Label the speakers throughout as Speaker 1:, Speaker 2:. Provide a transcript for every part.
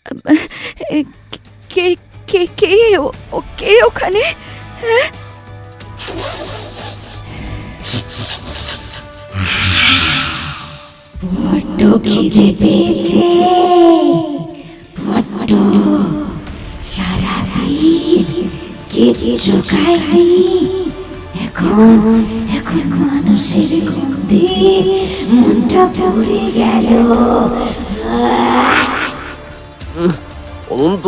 Speaker 1: এ, কে কে কে কে ওখানে? হ্যাঁ?
Speaker 2: বড্ড খিদে পেয়েছে, বড্ড। সারাদিন কিচ্ছু খাইনি, এখন এখন মানুষের গন্ধে মনটা পড়ে গেল।
Speaker 3: অনন্ত,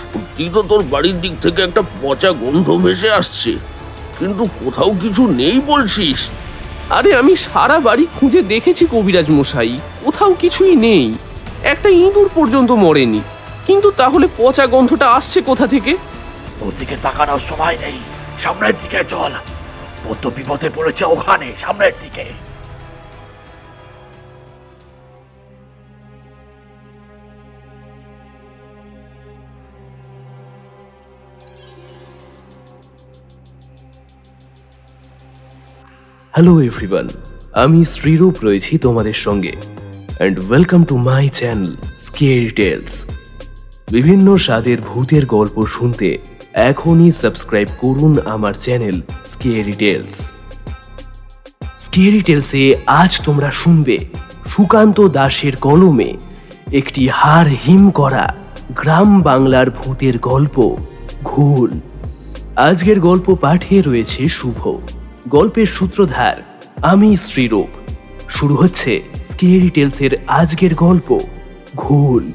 Speaker 3: সত্যি তো তোর বাড়ির দিক থেকে একটা পচা গন্ধ ভেসে আসছে, কিন্তু কোথাও কিছু নেই বলছিস।
Speaker 4: আরে আমি সারা বাড়ি খুঁজে দেখেছি কবিরাজ মশাই, কোথাও কিছুই নেই। একটা ইঁদুর পর্যন্ত মরেনি, কিন্তু তাহলে পচা গন্ধটা আসছে কোথা থেকে?
Speaker 5: ওদিকে তাকানোর সময় নেই, সামনের দিকে চল। বদ্ধ বিপদে পড়েছে ওখানে, সামনের দিকে।
Speaker 4: হ্যালো এভরিওয়ান, আমি শ্রীরূপ রয়েছি তোমাদের সঙ্গে, and welcome to my channel scary tales. বিভিন্ন স্বাদের ভূতের গল্প শুনতে এখনই সাবস্ক্রাইব করুন আমার চ্যানেল স্কেরি টেলস। স্কেরি টেলসে আজ তোমরা শুনবে সুকান্ত দাসের কলমে একটি হাড় হিম করা গ্রাম বাংলার ভূতের গল্প ঘুল। আজকের গল্প পাঠে রয়েছে শুভ, গল্পের সূত্রধার আমি শ্রীরূপ। শুরু হচ্ছে স্কেরি টেলসের আজকের গল্প ঘুল।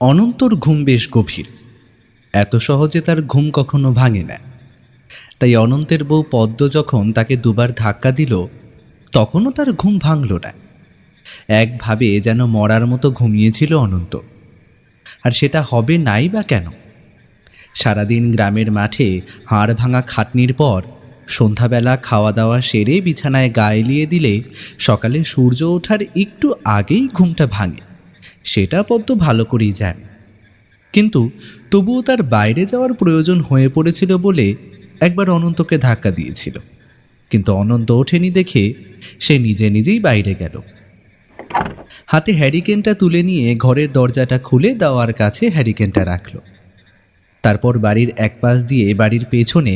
Speaker 6: অনন্তর ঘুম বেশ গভীর, এত সহজে তার ঘুম কখনো ভাঙে না। তাই অনন্তের বউ পদ্ম যখন তাকে দুবার ধাক্কা দিল, তখনও তার ঘুম ভাঙল না। একভাবে যেন মরার মতো ঘুমিয়েছিল অনন্ত। আর সেটা হবে নাই বা কেন? সারাদিন গ্রামের মাঠে হাড় ভাঙা খাটনির পর সন্ধ্যাবেলা খাওয়া দাওয়া সেরে বিছানায় গা এলিয়ে দিলে সকালে সূর্য ওঠার একটু আগেই ঘুমটা ভাঙে, সেটা পদ্ম ভালো করেই জানে। কিন্তু তবুও তার বাইরে যাওয়ার প্রয়োজন হয়ে পড়েছিল বলে একবার অনন্তকে ধাক্কা দিয়েছিল, কিন্তু অনন্ত ওঠেনি দেখে সে নিজে নিজেই বাইরে গেল। হাতে হ্যারিকেনটা তুলে নিয়ে ঘরের দরজাটা খুলে দেওয়ার কাছে হ্যারিকেনটা রাখল। তারপর বাড়ির এক পাশ দিয়ে বাড়ির পেছনে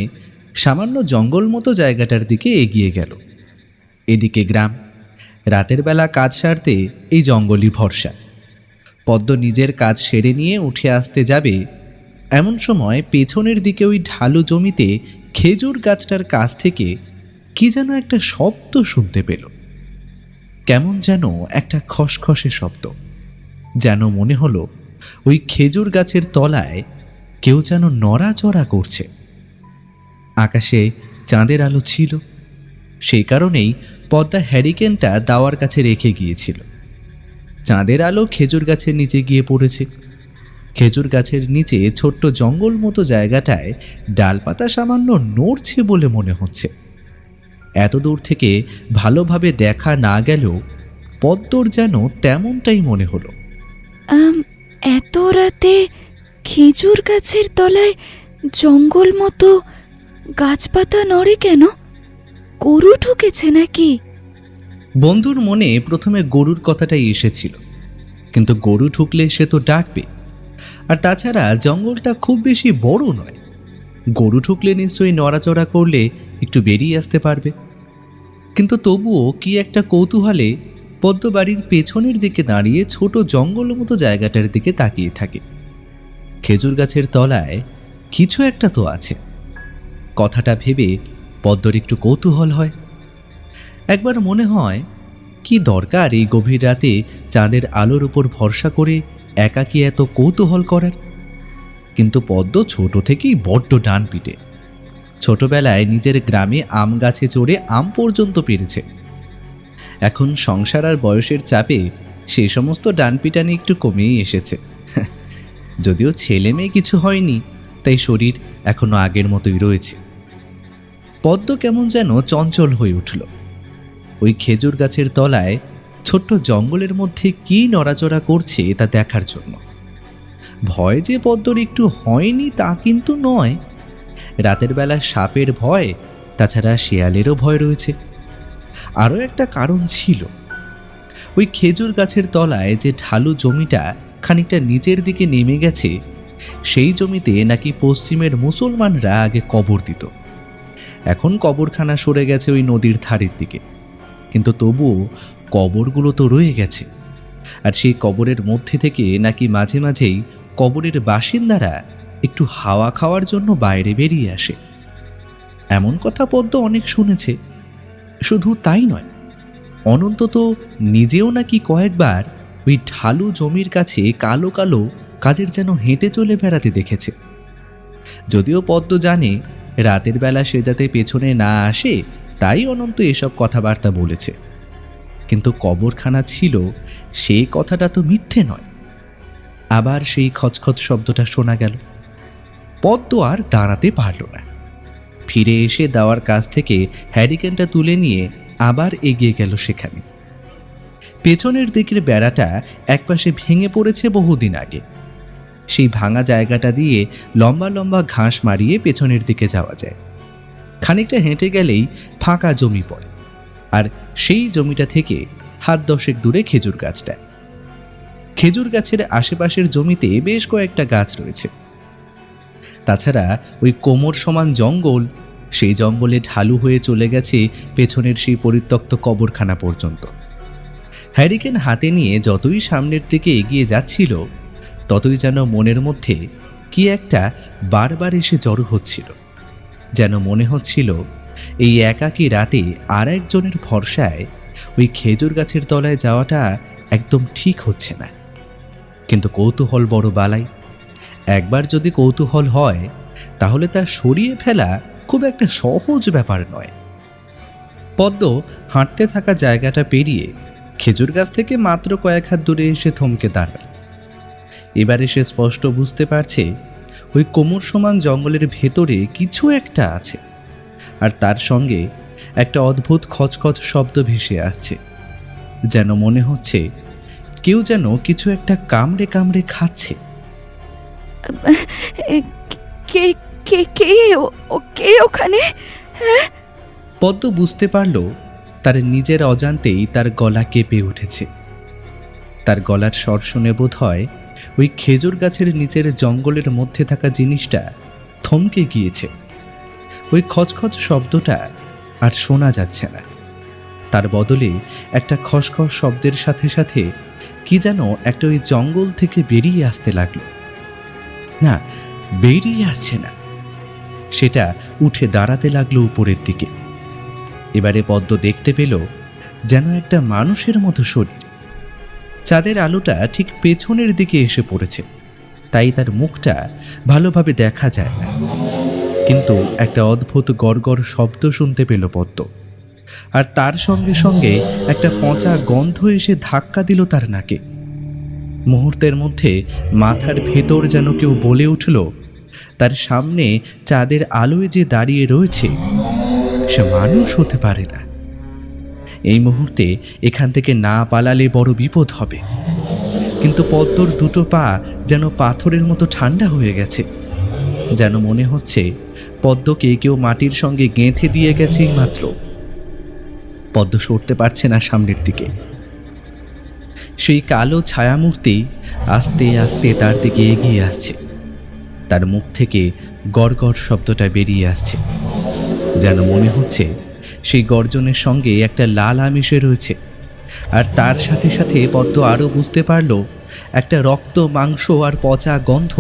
Speaker 6: সামান্য জঙ্গল মতো জায়গাটার দিকে এগিয়ে গেল। এদিকে গ্রাম, রাতের বেলা কাজ সারতে এই জঙ্গলই ভরসা। পদ্ম নিজের কাজ সেরে নিয়ে উঠে আসতে যাবে, এমন সময় পেছনের দিকে ওই ঢালু জমিতে খেজুর গাছটার কাছ থেকে কি যেন একটা শব্দ শুনতে পেল। কেমন যেন একটা খসখসে শব্দ, যেন মনে হলো ওই খেজুর গাছের তলায় কেউ যেন নড়াচড়া করছে। আকাশে চাঁদের আলো ছিল, সেই কারণেই পদ্মা হ্যারিকেনটা দাওয়ার কাছে রেখে গিয়েছিল। চাঁদের আলো খেজুর গাছের নিচে গিয়ে পড়েছে। খেজুর গাছের নিচে ছোট্ট জঙ্গল মতো জায়গাটায় ডালপাতা সামান্য নড়ছে বলে মনে হচ্ছে। এত দূর থেকে ভালোভাবে দেখা না গেলেও পদ্মর যেন তেমনটাই মনে হলো।
Speaker 1: এত রাতে খেজুর গাছের তলায় জঙ্গল মতো গাছপাতা নড়ে কেন? গরু ঢুকেছে নাকি?
Speaker 6: বন্ধুর মনে প্রথমে গরুর কথাটাই এসেছিল, কিন্তু গরু ঢুকলে সে তো ডাকবে, আর তাছাড়া জঙ্গলটা খুব বেশি বড় নয়। গরু ঢুকলে নিশ্চয়ই নড়াচড়া করলে একটু বেরিয়ে আসতে পারবে। কিন্তু তবুও কি একটা কৌতূহলে পদ্ম বাড়ির পেছনের দিকে দাঁড়িয়ে ছোট জঙ্গল মতো জায়গাটার দিকে তাকিয়ে থাকে। খেজুর গাছের তলায় কিছু একটা তো আছে, কথাটা ভেবে পদ্মর একটু কৌতূহল হয়। একবার মনে হয় কি দরকার এই গভীর রাতে চাঁদের আলোর উপর ভরসা করে একাকী এত কৌতূহল করার। কিন্তু পদ্ম ছোট থেকেই বড্ড ডান পিটে। ছোটবেলায় নিজের গ্রামে আম গাছে চড়ে আম পর্যন্ত পেরেছে। এখন সংসার আর বয়সের চাপে সেই সমস্ত ডানপিটানি একটু কমেই এসেছে। যদিও ছেলে মেয়ে কিছু হয়নি, তাই শরীর এখনো আগের মতোই রয়েছে। পদ্ম কেমন যেন চঞ্চল হয়ে উঠল। ওই খেজুর গাছের তলায় ছোট্ট জঙ্গলের মধ্যে কি নড়াচড়া করছে তা দেখার জন্য। ভয় যে পদ্মর একটু হয়নি তা কিন্তু নয়। রাতের বেলা সাপের ভয়, তাছাড়া শিয়ালেরও ভয় রয়েছে। আরও একটা কারণ ছিল, ওই খেজুর গাছের তলায় যে ঢালু জমিটা খানিকটা নিচের দিকে নেমে গেছে, সেই জমিতে নাকি পশ্চিমের মুসলমানরা আগে কবর দিত। এখন কবরখানা সরে গেছে ওই নদীর ধারের দিকে, কিন্তু তবুও কবরগুলো তো রয়ে গেছে। আর সেই কবরের মধ্যে থেকে নাকি মাঝে মাঝেই কবরের বাসিন্দারা একটু হাওয়া খাওয়ার জন্য বাইরে বেরিয়ে আসে। এমন কথা পদ্ম অনেক শুনেছে। শুধু তাই নয়, অনন্ত তো নিজেও নাকি কয়েকবার ওই ঢালু জমির কাছে কালো কালো কাদের যেন হেঁটে চলে বেড়াতে দেখেছে। যদিও পদ্ম জানে রাতের বেলা সে যাতে পেছনে না আসে, তাই অনন্ত এসব কথাবার্তা বলেছে। কিন্তু কবরখানা ছিল, সেই কথাটা তো মিথ্যে নয়। আবার সেই খচখচ শব্দটা শোনা গেল। পদ্ম আর দাঁড়াতে পারল না। ফিরে এসে দাওয়ার কাছ থেকে হ্যারিকেনটা তুলে নিয়ে আবার এগিয়ে গেল সেখানে। পেছনের দিকের বেড়াটা একপাশে ভেঙে পড়েছে বহুদিন আগে। সেই ভাঙা জায়গাটা দিয়ে লম্বা লম্বা ঘাস মারিয়ে পেছনের দিকে যাওয়া যায়। খানিকটা হেঁটে গেলেই ফাঁকা জমি পড়ে, আর সেই জমিটা থেকে হাত 10 দূরে খেজুর গাছটা। খেজুর গাছের আশেপাশের জমিতে বেশ কয়েকটা গাছ রয়েছে। তাছাড়া ওই কোমর সমান জঙ্গল, সেই জঙ্গলে ঢালু হয়ে চলে গেছে পেছনের সেই পরিত্যক্ত কবরখানা পর্যন্ত। হ্যারিকেন হাতে নিয়ে যতই সামনের দিকে এগিয়ে যাচ্ছিল, ততই যেন মনের মধ্যে কি একটা বারবার এসে জড়ো হচ্ছিল। যেন মনে হচ্ছিল এই একাকী রাতে আর একজনের ভরসায় ওই খেজুর গাছের তলায় যাওয়াটা একদম ঠিক হচ্ছে না। কিন্তু কৌতূহল বড় বালাই। একবার যদি কৌতূহল হয়, তাহলে তা সরিয়ে ফেলা খুব একটা সহজ ব্যাপার নয়। পদ্ম হাঁটতে থাকা জায়গাটা পেরিয়ে খেজুর গাছ থেকে মাত্র কয়েক হাত দূরে এসে থমকে দাঁড়াল। এবারে সে স্পষ্ট বুঝতে পারছে ওই কোমর সমান জঙ্গলের ভেতরে কিছু একটা আছে, আর তার সঙ্গে একটা অদ্ভুত খচখচ শব্দ ভেসে আসছে। যেন মনে হচ্ছে কেউ যেন কিছু একটা কামড়ে কামড়ে খাচ্ছে।
Speaker 1: কে কে কে ও কে ওখানে?
Speaker 6: পদ্ম বুঝতে পারল তার নিজের অজান্তেই তার গলা কেঁপে উঠেছে। তার গলার স্বর শুনে বোধ হয় ওই খেজুর গাছের নিচের জঙ্গলের মধ্যে থাকা জিনিসটা থমকে গিয়েছে। ওই খচখচ শব্দটা আর শোনা যাচ্ছে না। তার বদলে একটা খসখস শব্দের সাথে সাথে কি যেন একটা ওই জঙ্গল থেকে বেরিয়ে আসতে লাগলো। না, বেরিয়ে আসছে না, সেটা উঠে দাঁড়াতে লাগলো উপরের দিকে। এবারে পদ্ম দেখতে পেল যেন একটা মানুষের মতো শরীর। চাঁদের আলোটা ঠিক পেছনের দিকে এসে পড়েছে, তাই তার মুখটা ভালোভাবে দেখা যায় না। কিন্তু একটা অদ্ভুত গড়গড় শব্দ শুনতে পেল পদ্ম, আর তার সঙ্গে সঙ্গে একটা পচা গন্ধ এসে ধাক্কা দিল তার নাকে। মুহূর্তের মধ্যে মাথার ভেতর যেন কেউ বলে উঠল, তার সামনে চাঁদের আলোয় যে দাঁড়িয়ে রয়েছে সে মানুষ হতে পারে না। এই মুহূর্তে এখান থেকে না পালালে বড় বিপদ হবে। কিন্তু পদ্মর দুটো পা যেন পাথরের মতো ঠান্ডা হয়ে গেছে। যেন মনে হচ্ছে পদ্মকে কেউ মাটির সঙ্গে গেঁথে দিয়ে গেছে মাত্র। পদ্ম সরতে পারছে না সামনের দিকে। সেই কালো ছায়ামূর্তি আস্তে আস্তে তার দিকে এগিয়ে আসছে। তার মুখ থেকে গড়গড় শব্দটা বেরিয়ে আসছে। যেন মনে হচ্ছে সেই গর্জনের সঙ্গে একটা লালা মিশে রয়েছে। আর তার সাথে সাথে পদ্ম আরও বুঝতে পারল একটা রক্ত, মাংস আর পচা গন্ধ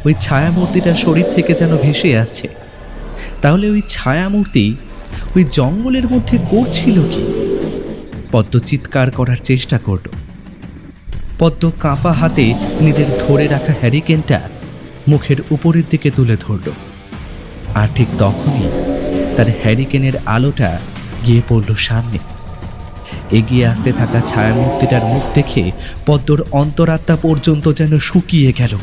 Speaker 6: ওই ছায়ামূর্তিটার শরীর থেকে যেন ভেসে আসছে। তাহলে ওই ছায়ামূর্তি ওই জঙ্গলের মধ্যে করছিল কি? পদ্ম চিৎকার করার চেষ্টা করল। পদ্ম কাঁপা হাতে নিজের ধরে রাখা হ্যারিকেনটা মুখের উপরের দিকে তুলে ধরল। আর ঠিক তখনই তার হ্যারিকেনের আলোটা গিয়ে পড়ল সামনে। এগিয়ে আসতে থাকা ছায়ামূর্তিটার মুখ দেখে পদ্মর অন্তরাত্মা পর্যন্ত যেন শুকিয়ে গেল।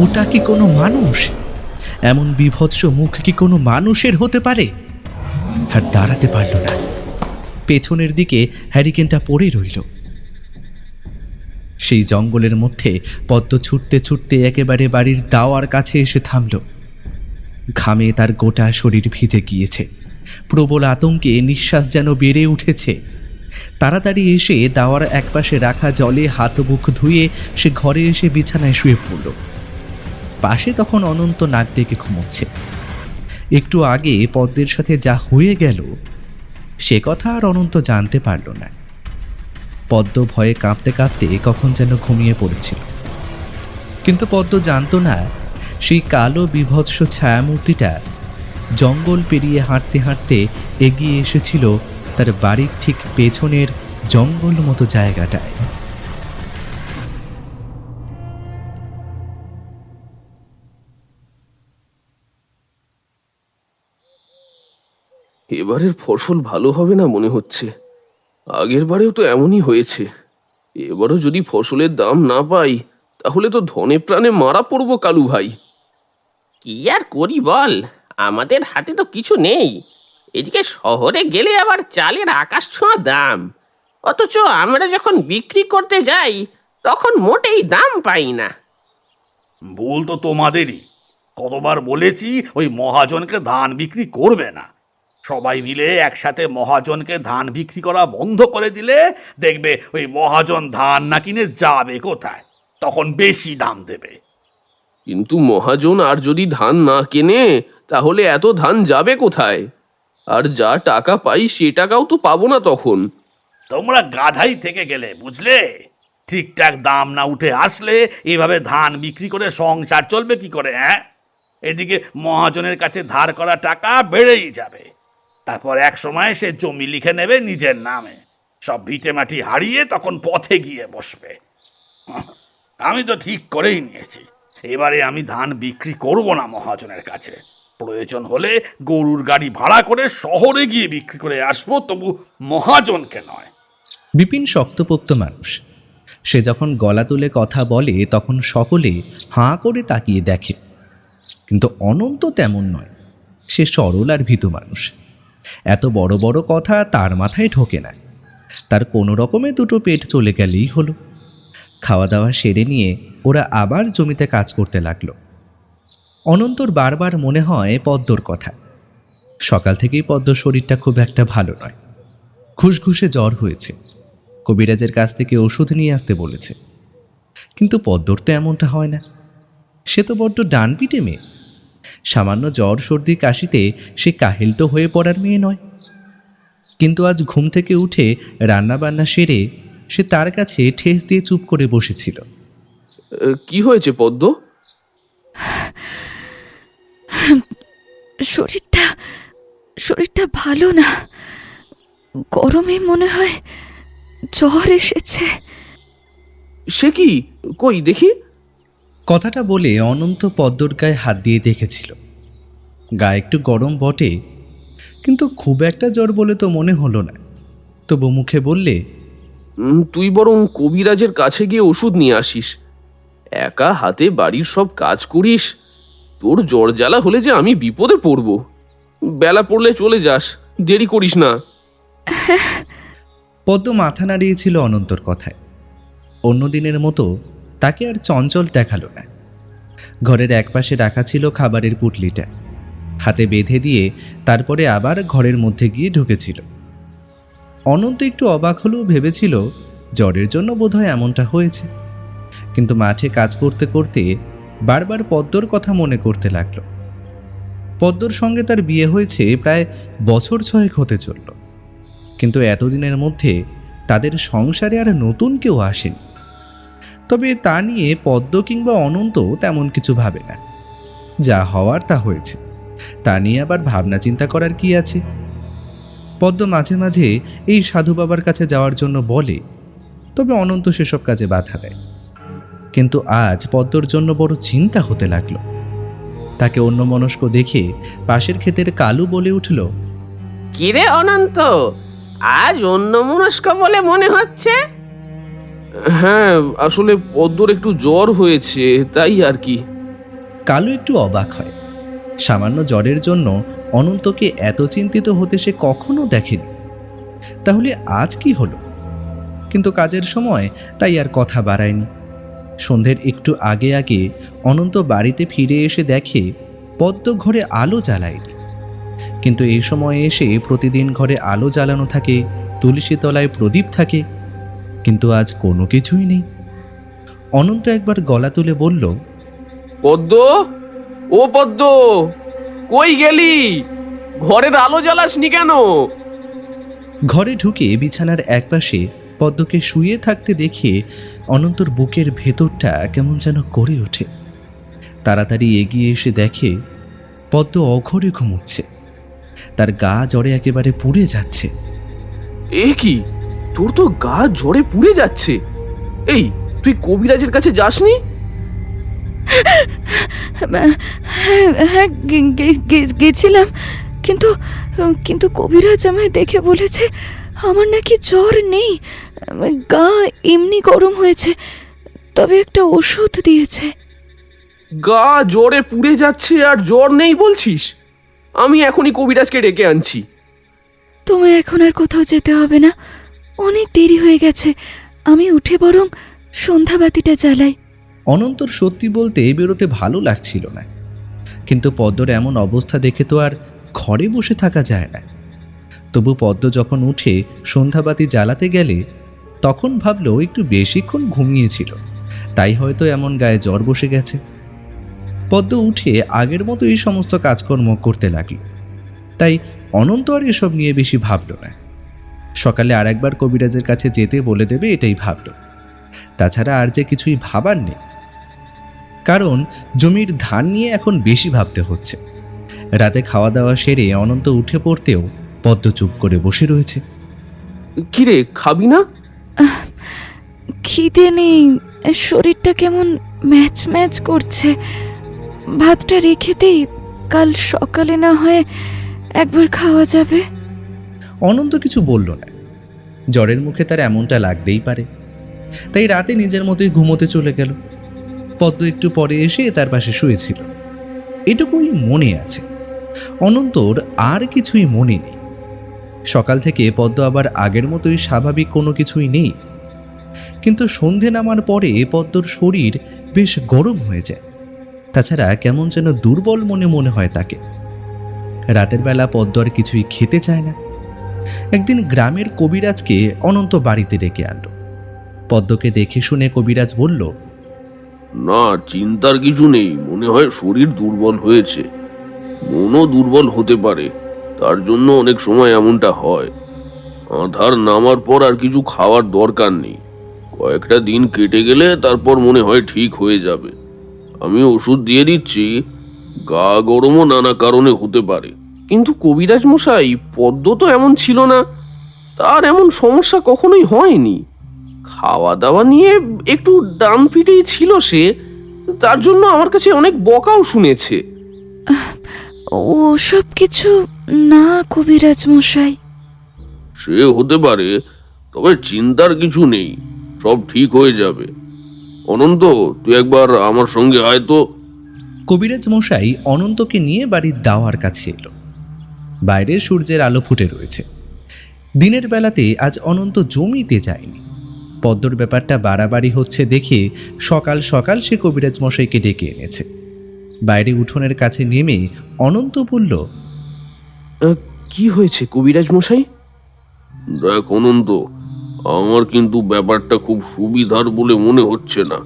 Speaker 6: ওটা কি কোনো মানুষ? এমন বিভৎস মুখ কি কোনো মানুষের হতে পারে? আর দাঁড়াতে পারল না। পেছনের দিকে হ্যারিকেনটা পড়ে রইল। সেই জঙ্গলের মধ্যে পদ্ম ছুটতে ছুটতে একেবারে বাড়ির দাওয়ার কাছে এসে থামল। ঘামে তার গোটা শরীর ভিজে গিয়েছে, প্রবল আতঙ্কে নিঃশ্বাস যেন বেড়ে উঠেছে। তাড়াতাড়ি এসে দাওয়ার একপাশে রাখা জলে হাত মুখ ধুয়ে সে ঘরে এসে বিছানায় শুয়ে পড়ল। পাশে তখন অনন্ত নাক ডেকে ঘুমোচ্ছে। একটু আগে পদ্মের সাথে যা হয়ে গেল সে কথা আর অনন্ত জানতে পারল না। পদ্ম ভয়ে কাঁপতে কাঁপতে কখন যেন ঘুমিয়ে পড়েছিল, কিন্তু পদ্ম জানতো না সেই কালো বিভৎস ছায়ামূর্তিটা জঙ্গল পেরিয়ে হাঁটতে হাঁটতে এগিয়ে এসেছিল তার বাড়ির ঠিক পেছনের জঙ্গল মতো জায়গাটায়।
Speaker 3: এবারের ফসল ভালো হবে না মনে হচ্ছে। আগের বারেও তো এমনই হয়েছে। এবারও যদি ফসলের দাম না পাই তাহলে তো ধনে প্রাণে মারা পড়বো কালু ভাই।
Speaker 7: কি আর করি বল, আমাদের হাতে তো কিছু নেই। এদিকে শহরে গেলে আবার চালের আকাশ ছোঁয়া দাম, অথচ আমরা যখন বিক্রি করতে যাই তখন মোটেই দাম পাই না।
Speaker 5: ভুল তো তোমাদেরই। কতবার বলেছি ওই মহাজনকে ধান বিক্রি করবে না। সবাই মিলে একসাথে মহাজনকে ধান বিক্রি করা বন্ধ করে দিলে দেখবে ওই মহাজন ধান না কিনে যাবে কোথায়, তখন বেশি দাম দেবে।
Speaker 3: কিন্তু মহাজন আর যদি ধান না কেনে তাহলে এত ধান যাবে কোথায়? আর যা টাকা পাই সে টাকাও তো পাবো না তখন।
Speaker 5: তোমরা গাধাই থেকে গেলে, বুঝলে? ঠিকঠাক দাম না উঠে আসলে এভাবে ধান বিক্রি করে সংসার চলবে কি করে? হ্যাঁ, এদিকে মহাজনের কাছে ধার করা টাকা বেড়েই যাবে। তারপর এক সময় সে জমি লিখে নেবে নিজের নামে, সব ভিটে মাটি হারিয়ে তখন পথে গিয়ে বসবে। আমি তো ঠিক করেই নিয়েছি, এবারে আমি ধান বিক্রি করব না মহাজনের কাছে। প্রয়োজন হলে গরুর গাড়ি ভাড়া করে শহরে গিয়ে বিক্রি করে আসবো, তবু মহাজনকে নয়।
Speaker 6: বিপিন শক্তপোক্ত মানুষ। সে যখন গলা তুলে কথা বলে তখন সকলে হাঁ করে তাকিয়ে দেখে, কিন্তু অনন্ত তেমন নয়। সে সরল আর ভীতু মানুষ। এত বড় বড় কথা তার মাথায় ঢোকে না। তার কোনো রকমে দুটো পেট চলে গেলেই হলো। খাওয়া দাওয়া সেরে নিয়ে ওরা আবার জমিতে কাজ করতে লাগলো। অনন্তর বারবার মনে হয় পদ্মর কথা। সকাল থেকেই পদ্মর শরীরটা খুব একটা ভালো নয়। খুসখুসে জ্বর হয়েছে। কবিরাজের কাছ থেকে ওষুধ নিয়ে আসতে বলেছে, কিন্তু পদ্মর তো এমনটা হয় না। সে তো বড্ড ডানপিটে মেয়ে। সামান্য জ্বর সর্দি কাশিতে সে কাহিল তো হয়ে পড়ার মেয়ে নয়। কিন্তু আজ ঘুম থেকে উঠে রান্নাবান্না সেরে সে তার কাছে ঠেস দিয়ে চুপ করে বসেছিল।
Speaker 3: কি হয়েছে পদ্ম?
Speaker 1: শরীরটা ভালো না, গরমে মনে হয় জ্বর এসেছে।
Speaker 3: সে কি? কই দেখি।
Speaker 6: কথাটা বলে অনন্ত পদ্মর গায়ে হাত দিয়ে দেখেছিল। গা একটু গরম বটে, কিন্তু খুব একটা জ্বর বলে তো মনে হলো না। তবু মুখে বললে,
Speaker 3: তুই বরং কবিরাজের কাছে গিয়ে ওষুধ নিয়ে আসিস। একা হাতে বাড়ির সব কাজ করিস, তোর জ্বর জ্বালা হলে যে আমি বিপদে পড়ব। বেলা পড়লে চলে যাস, দেরি করিস না।
Speaker 6: পদ্ম মাথা নাড়িয়েছিল অনন্তর কথায়। অন্য দিনের মতো তাকে আর চঞ্চল দেখালো না। ঘরের একপাশে রাখা ছিল খাবারের পুটলিটা, হাতে বেঁধে দিয়ে তারপরে আবার ঘরের মধ্যে গিয়ে ঢুকেছিল। অনন্ত একটু অবাক হলেও ভেবেছিল জ্বরের জন্য বোধহয় এমনটা হয়েছে। কিন্তু মাঠে কাজ করতে করতে বারবার পদ্মর কথা মনে করতে লাগলো। পদ্মর সঙ্গে তার বিয়ে হয়েছে প্রায় বছর 6 হতে চলল, কিন্তু এতদিনের মধ্যে তাদের সংসারে আর নতুন কেউ আসেনি। তবে তা নিয়ে পদ্ম কিংবা অনন্ত তেমন কিছু ভাবে না। যা হওয়ার তা হয়েছে, তা নিয়ে আবার ভাবনা চিন্তা করার কি আছে। পদ্ম মাঝে মাঝে এই সাধু বাবার কাছে যাওয়ার জন্য বলে, তবে অনন্ত সেসব কাজে বাধা দেয়। কিন্তু আজ পদ্মর জন্য বড় চিন্তা হতে লাগলো। তাকে অন্যমনস্ক দেখে পাশের ক্ষেতের কালু বলে উঠল,
Speaker 7: কিরে অনন্ত, আজ অন্যমনস্ক বলে মনে হচ্ছে?
Speaker 3: হ্যাঁ, আসলে পদ্মর একটু জ্বর হয়েছে, তাই আর কি।
Speaker 6: কালু একটু অবাক হয়। সামান্য জ্বরের জন্য অনন্তকে এত চিন্তিত হতে সে কখনো দেখেনি। তাহলে আজ কি হলো? কিন্তু কাজের সময় তাই আর কথা বাড়ায়নি। সন্ধ্যের একটু আগে আগে অনন্ত বাড়িতে ফিরে এসে দেখে পদ্ম ঘরে আলো জ্বালায়নি। কিন্তু এই সময়ে এসে প্রতিদিন ঘরে আলো জ্বালানো থাকে, তুলসী তলায় প্রদীপ থাকে, কিন্তু আজ কোনো কিছুই নেই। অনন্ত একবার গলা তুলে বলল,
Speaker 3: পদ্ম, ও পদ্ম, কই গেলি? ঘরের আলো জ্বালাসনি কেন?
Speaker 6: ঘরে ঢুকে বিছানার একপাশে পদ্মকে শুয়ে থাকতে দেখে অনন্তর বুকের ভেতরটা কেমন যেন করে ওঠে। তাড়াতাড়ি এগিয়ে এসে দেখে পদ্ম অঘরে ঘুমোচ্ছে, তার গা জ্বরে একেবারে পুড়ে যাচ্ছে।
Speaker 3: এ কি, তোর তো গা জ্বরে পুড়ে যাচ্ছে। এই, তুই কবিরাজের কাছে যাসনি?
Speaker 1: হ্যাঁ, গেছিলাম, কিন্তু কিন্তু কবিরাজ আমায় দেখে বলেছে আমার নাকি জ্বর নেই, গা এমনি গরম হয়েছে, তবে একটা ওষুধ দিয়েছে।
Speaker 3: গা জ্বরে পুড়ে যাচ্ছে আর জ্বর নেই বলছিস? আমি এখনই কবিরাজকে ডেকে আনছি।
Speaker 1: তোমায় এখন আর কোথাও যেতে হবে না, অনেক দেরি হয়ে গেছে। আমি উঠে বরং সন্ধ্যাবাতিটা জ্বালাই।
Speaker 6: অনন্তর সত্যি বলতে বেরোতে ভালো লাগছিল না, কিন্তু পদ্মর এমন অবস্থা দেখে তো আর ঘরে বসে থাকা যায় না। তবু পদ্ম যখন উঠে সন্ধ্যাবাতি জ্বালাতে গেলে তখন ভাবলো একটু বেশিক্ষণ ঘুমিয়েছিল, তাই হয়তো এমন গায়ে জ্বর বসে গেছে। পদ্ম উঠে আগের মতো এই সমস্ত কাজকর্ম করতে লাগলো। তাই অনন্ত আর এসব নিয়ে বেশি ভাবল না। সকালে আর একবার কবিরাজের কাছে যেতে বলে দেবে এটাই ভাবল। তাছাড়া আর যে কিছুই ভাবার নেই, কারণ জমির ধান নিয়ে এখন বেশি ভাবতে হচ্ছে। রাতে খাওয়া দাওয়া সেরে অনন্ত উঠে পড়তেও পদ্ম চুপ করে বসে রয়েছে।
Speaker 3: কিরে, খাবি না?
Speaker 1: খিদে নেই, শরীরটা কেমন ম্যাচ ম্যাচ করছে। ভাতটা রেখে দেই, কাল সকালে না হয় একবার খাওয়া যাবে।
Speaker 6: অনন্ত কিছু বলল না, জ্বরের মুখে তার এমনটা লাগতেই পারে। তাই রাতে নিজের মতোই ঘুমোতে চলে গেল। পদ্ম একটু পরে এসে তার পাশে শুয়েছিল। এটুকুই মনে আছে, অনন্তর আর কিছুই মনে নেই। সকাল থেকে পদ্ম আবার আগের মতোই স্বাভাবিক কোনো কিছুই নেই, কিন্তু সন্ধে নামার পরে পদ্মর শরীর বেশ গরম হয়ে যায়। তাছাড়া কেমন যেন দুর্বল মনে হয় তাকে। রাতের বেলা পদ্ম আর কিছুই খেতে চায় না। একদিন গ্রামের কবিরাজকে অনন্ত বাড়িতে ডেকে আনলো। পদ্মকে দেখে শুনে কবিরাজ বলল,
Speaker 3: না, চিন্তার কিছু নেই, মনে হয় শরীর দুর্বল হয়েছে। মনও দুর্বল হতে পারে, তার জন্য অনেক সময় এমনটা হয়। আধার নামার পর আর কিছু খাওয়ার দরকার নেই, কয়েকটা দিন কেটে গেলে তারপর মনে হয় ঠিক হয়ে যাবে। আমি ওষুধ দিয়ে দিচ্ছি, গা গরমও নানা কারণে হতে পারে। কিন্তু কবিরাজ মশাই, পদ্ম তো এমন ছিল না, তার এমন সমস্যা কখনোই হয়নি। খাওয়া দাওয়া নিয়ে একটু ডান পিটেই ছিল সে, তার জন্য আমার কাছে অনেক বকাও শুনেছে।
Speaker 1: ও সব কিছু না কবিরাজ মশাই।
Speaker 3: সে হতে পারে, তবে চিন্তার কিছু নেই, সব ঠিক হয়ে যাবে। অনন্ত, তুই একবার আমার সঙ্গে আয় তো।
Speaker 6: কবিরাজ মশাই অনন্তকে নিয়ে বাড়ির দাওয়ার কাছে এলো। বাইরে সূর্যের আলো ফুটে রয়েছে। দিনের বেলাতে আজ অনন্ত জমিতে যায়নি। পদ্মর ব্যাপারটা বাড়াবাড়ি হচ্ছে দেখে সকাল সকাল সে কবিরাজ মশাইকে ডেকে এনেছে। বাইরে উঠোনের কাছে নেমে অনন্ত বলল,
Speaker 3: কি হয়েছে কবিরাজ মশাই? দেখ অনন্ত, আমার কিন্তু ব্যাপারটা খুব সুবিধার বলে মনে হচ্ছে না।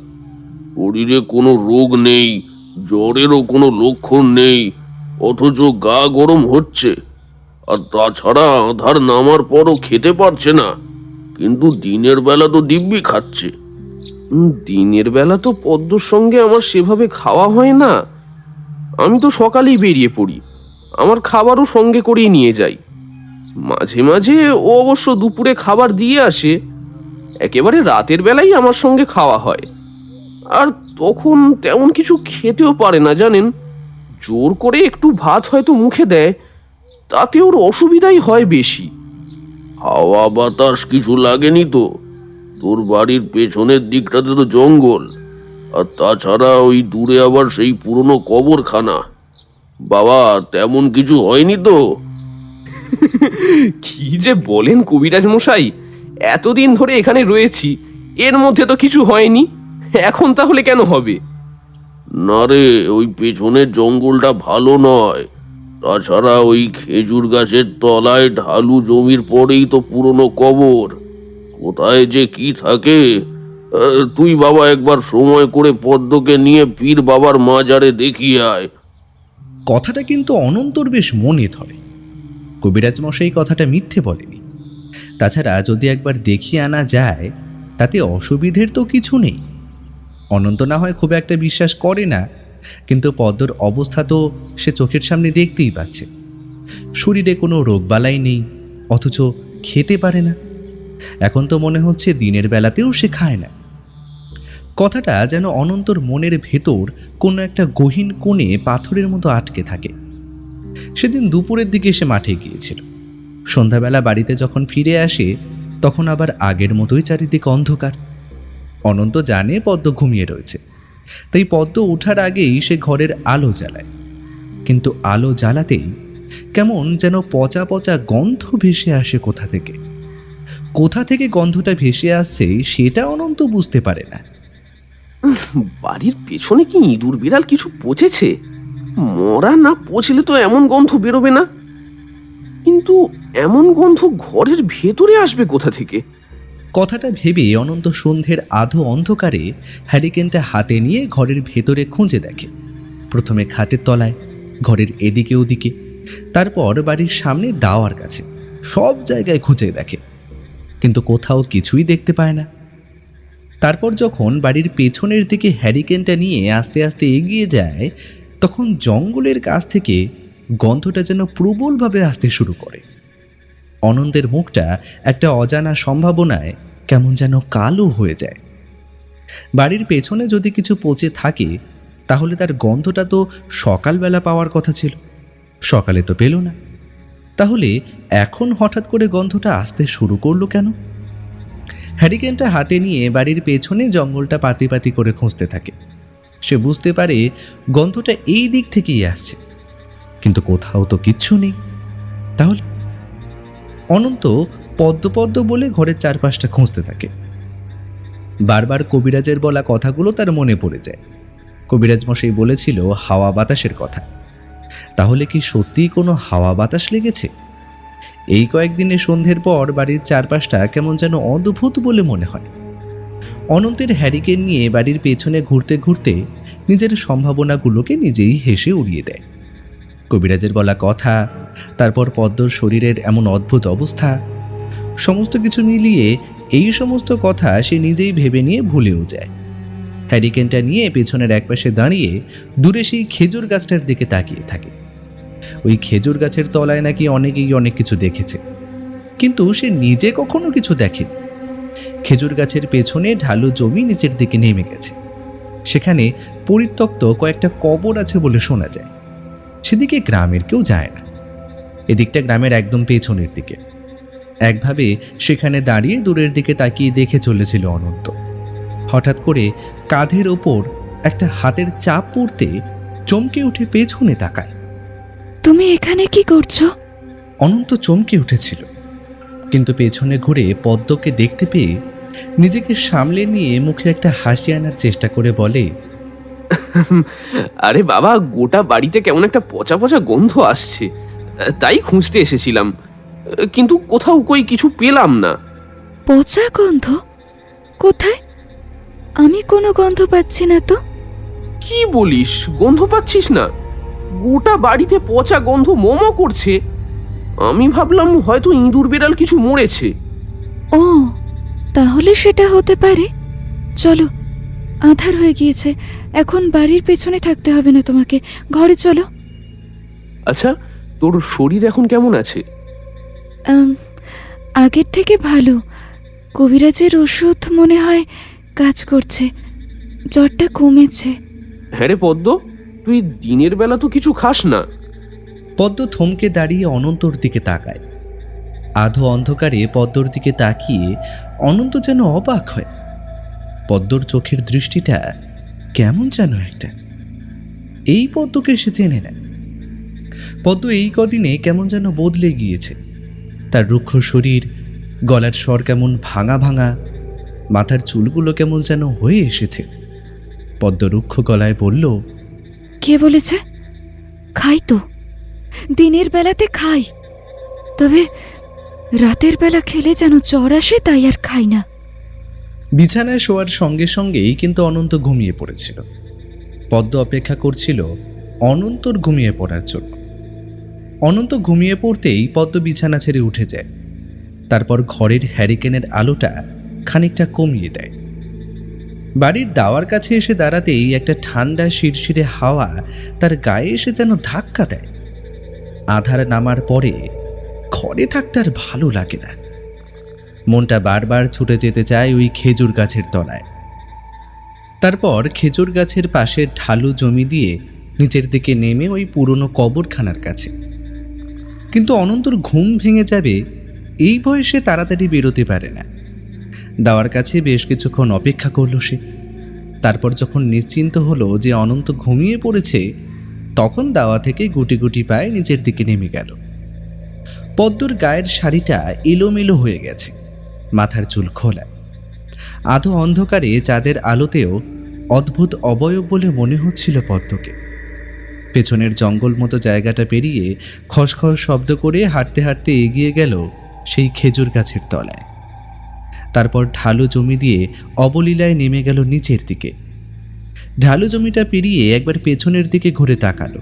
Speaker 3: শরীরে কোনো রোগ নেই, জ্বরেরও কোনো লক্ষণ নেই, অথচ গা গরম হচ্ছে। আর তাছাড়া আধার নামার পরও খেতে পারছে না, কিন্তু দিনের বেলা তো দিব্যি খাচ্ছে। দিনের বেলা তো পদ্মর সঙ্গে আমার সেভাবে খাওয়া হয় না। আমি তো সকালেই বেরিয়ে পড়ি, আমার খাবারও সঙ্গে করেই নিয়ে যাই। মাঝে মাঝে ও অবশ্য দুপুরে খাবার দিয়ে আসে, একেবারে রাতের বেলাই আমার সঙ্গে খাওয়া হয়। আর তখন তেমন কিছু খেতেও পারে না জানেন। জোর করে একটু ভাত হয়তো মুখে দেয়, তাতে ওর অসুবিধাই হয় বেশি। হাওয়া বাতাস কিছু লাগেনি তো? তোর বাড়ির পেছনের দিকটাতে তো জঙ্গল, আর তাছাড়া ওই দূরে আবার সেই পুরনো কবরখানা। বাবা, তেমন কিছু হয়নি তো? কি যে বলেন কবিরাজ মশাই, এতদিন ধরে এখানে রয়েছি, এর মধ্যে তো কিছু হয়নি, এখন তাহলে কেন হবে?
Speaker 8: না রে, ওই পেছনের জঙ্গলটা ভালো নয়। তাছাড়া ওই খেজুর গাছের তলায় ঢালু জমির পরেই তো পুরনো কবর। কোথায় যে কি থাকে, তুই বাবা একবার সময় করে পদ্মকে নিয়ে পীর বাবার মাজারে দেখিয়ে আয়।
Speaker 6: কথাটা কিন্তু অনন্তর বেশ মনে ধরে। কবিরাজ মশাই কথাটা মিথ্যে বলেনি। তাছাড়া যদি একবার দেখিয়ে আনা যায় তাতে অসুবিধের তো কিছু নেই। অনন্ত না হয় খুব একটা বিশ্বাস করে না, কিন্তু পদ্মর অবস্থা তো সে চোখের সামনে দেখতেই পাচ্ছে। শরীরে কোনো রোগবালাই নেই, অথচ খেতে পারে না। এখন তো মনে হচ্ছে দিনের বেলাতেও সে খায় না। কথাটা যেন অনন্তর মনের ভেতর কোনো একটা গহীন কোণে পাথরের মতো আটকে থাকে। সেদিন দুপুরের দিকে সে মাঠে গিয়েছিল। সন্ধ্যাবেলা বাড়িতে যখন ফিরে আসে তখন আবার আগের মতোই চারিদিকে অন্ধকার। অনন্ত জানে পদ্ম ঘুমিয়ে রয়েছে, তাই পদ্ম ওঠার আগেই সে ঘরের আলো জ্বালায়। কিন্তু আলো জ্বালাতেই কেমন যেন পচা পচা গন্ধ ভেসে আসে কোথা থেকে গন্ধটা ভেসে আসছে সেটা অনন্ত বুঝতে পারে না।
Speaker 3: বাড়ির পেছনে কি ইঁদুর বিড়াল কিছু পচেছে? মরা না পচলে তো এমন গন্ধ বেরোবে না, কিন্তু এমন গন্ধ ঘরের ভেতরে আসবে কোথা থেকে?
Speaker 6: কথাটা ভেবে অনন্ত সন্ধ্যের আধো অন্ধকারে হ্যারিকেনটা হাতে নিয়ে ঘরের ভেতরে খুঁজে দেখে। প্রথমে খাটের তলায়, ঘরের এদিকে ওদিকে, তারপর বাড়ির সামনে দাওয়ার কাছে, সব জায়গায় খুঁজে দেখে, কিন্তু কোথাও কিছুই দেখতে পায় না। তারপর যখন বাড়ির পেছনের দিকে হ্যারিকেনটা নিয়ে আস্তে আস্তে এগিয়ে যায় তখন জঙ্গলের কাছ থেকে গন্ধটা যেন প্রবলভাবে আসতে শুরু করে। অনন্তের মুখটা একটা অজানা সম্ভাবনায় কেমন যেন কালো হয়ে যায়। বাড়ির পেছনে যদি কিছু পচে থাকে তাহলে তার গন্ধটা তো সকালবেলা পাওয়ার কথা ছিল, সকালে তো পেল না। তাহলে এখন হঠাৎ করে গন্ধটা আসতে শুরু করলো কেন? হ্যারিকেনটা হাতে নিয়ে বাড়ির পেছনে জঙ্গলটা পাতি পাতি করে খুঁজতে থাকে। সে বুঝতে পারে গন্ধটা এই দিক থেকেই আসছে, কিন্তু কোথাও তো কিচ্ছু নেই। তাহলে অনন্ত পদ্ম পদ্ম বলে ঘরের চারপাশটা খুঁজতে থাকে। বারবার কবিরাজের বলা কথাগুলো তার মনে পড়ে যায়। কবিরাজ মশাই বলেছিল হাওয়া বাতাসের কথা। তাহলে কি সত্যিই কোনো হাওয়া বাতাস লেগেছে? এই কয়েকদিনে সন্ধ্যের পর বাড়ির চারপাশটা কেমন যেন অদ্ভুত বলে মনে হয়। অনন্তের হ্যারিকেন নিয়ে বাড়ির পেছনে ঘুরতে ঘুরতে নিজের সম্ভাবনাগুলোকে নিজেই হেসে উড়িয়ে দেয়। কবিরাজের বলা কথা, তারপর পদ্মর শরীরের এমন অদ্ভুত অবস্থা, সমস্ত কিছু মিলিয়ে এই সমস্ত কথা সে নিজেই ভেবে নিয়ে ভুলেও যায়। হ্যারিকেনটা নিয়ে পেছনের একপাশে দাঁড়িয়ে দূরে সেই খেজুর গাছটার দিকে তাকিয়ে থাকে। ওই খেজুর গাছের তলায় নাকি অনেকেই অনেক কিছু দেখেছে, কিন্তু সে নিজে কখনো কিছু দেখেনি। খেজুর গাছের পেছনে ঢালু জমি নিচের দিকে নেমে গেছে। সেখানে পরিত্যক্ত কয়েকটা কবর আছে বলে শোনা যায়। সেদিকে গ্রামের কেউ যায় না। এদিকটা গ্রামের একদম পেছনের দিকে। একভাবে সেখানে দাঁড়িয়ে দূরের দিকে তাকিয়ে দেখে চলেছিল অনন্ত। হঠাৎ করে কাঁধের ওপর একটা হাতের চাপ পড়তে চমকে উঠে পেছনে তাকায়।
Speaker 1: তুমি এখানে কি করছো?
Speaker 6: অনন্ত চমকে উঠেছিল, কিন্তু পেছনে ঘুরে পদ্মকে দেখতে পেয়ে নিজেকে সামলে নিয়ে মুখে একটা হাসি আনার চেষ্টা করে বলে,
Speaker 3: আরে বাবা, গোটা বাড়িতে কেমন একটা পচা পচা গন্ধ আসছে, তাই খুঁজতে এসেছিলাম, কিন্তু কোথাও কই কিছু পেলাম না।
Speaker 1: পচা গন্ধ? কোথায়? আমি কোনো গন্ধ পাচ্ছি না তো।
Speaker 3: কি বলিস, গন্ধ পাচ্ছিস না? গোটা বাড়িতে পচা গন্ধ মোমো করছে। আমি ভাবলাম হয়তো ইঁদুর বিড়াল কিছু মরেছে।
Speaker 1: ও, তাহলে সেটা হতে পারে। চলো, আধার হয়ে গিয়েছে, এখন বাড়ির পেছনে থাকতে হবে না তোমাকে, ঘরে চলো।
Speaker 3: আচ্ছা, তোর শরীর এখন কেমন আছে?
Speaker 1: আগের থেকে ভালো। কবিরাজের ওষুধ মনে হয় কাজ করছে, জ্বরটা কমেছে।
Speaker 3: হ্যাঁ রে পদ্ম, তুই দিনের বেলা তো কিছু খাস না।
Speaker 6: পদ্ম থমকে দাঁড়িয়ে অনন্তর দিকে তাকায়। আধো অন্ধকারে পদ্মর দিকে তাকিয়ে অনন্ত যেন অবাক হয়। পদ্মর চোখের দৃষ্টিটা কেমন যেন একটা। এই পদ্মকে সে চেনে না। পদ্ম এই কদিনে কেমন যেন বদলে গিয়েছে। তার রুক্ষ শরীর, গলার স্বর কেমন ভাঙা ভাঙা, মাথার চুলগুলো কেমন যেন হয়ে এসেছে। পদ্ম রুক্ষ গলায় বলল,
Speaker 1: কে বলেছে? খাই তো, দিনের বেলাতে খাই, তবে রাতের বেলা খেলে যেন জ্বর আসে, তাই আর খাই না।
Speaker 6: বিছানায় শোয়ার সঙ্গে সঙ্গেই কিন্তু অনন্ত ঘুমিয়ে পড়েছিল। পদ্ম অপেক্ষা করছিল অনন্তর ঘুমিয়ে পড়ার জন্য। অনন্ত ঘুমিয়ে পড়তেই পদ্ম বিছানা ছেড়ে উঠে যায়। তারপর ঘরের হ্যারিকেনের আলোটা খানিকটা কমিয়ে দেয়। বাড়ির দাওয়ার কাছে এসে দাঁড়াতেই একটা ঠান্ডা শিরশিরে হাওয়া তার গায়ে এসে যেন ধাক্কা দেয়। আধার নামার পরে ঘরে থাকতে আর ভালো লাগে না। মনটা বারবার ছুটে যেতে চায় ওই খেজুর গাছের তলায়। তারপর খেজুর গাছের পাশে ঢালু জমি দিয়ে নিচের দিকে নেমে ওই পুরনো কবরখানার কাছে। কিন্তু অনন্তর ঘুম ভেঙে যাবে এই ভয়ে সে তাড়াতাড়ি বেরোতে পারে না। দাওয়ার কাছে বেশ কিছুক্ষণ অপেক্ষা করল সে। তারপর যখন নিশ্চিন্ত হলো যে অনন্ত ঘুমিয়ে পড়েছে, তখন দাওয়া থেকে গুটি গুটি পায়ে নিচের দিকে নেমে গেল। পদ্মর গায়ের শাড়িটা এলোমেলো হয়ে গেছে, মাথার চুল খোলা। আধো অন্ধকারে চাঁদের আলোতেও অদ্ভুত অবয়ব বলে মনে হচ্ছিল পদ্মকে। পেছনের জঙ্গল মতো জায়গাটা পেরিয়ে খসখস শব্দ করে হাঁটতে হাঁটতে এগিয়ে গেল সেই খেজুর গাছের তলায়। তারপর ঢালু জমি দিয়ে অবলীলায় নেমে গেল নিচের দিকে। ঢালু জমিটা পেরিয়ে একবার পেছনের দিকে ঘুরে তাকালো।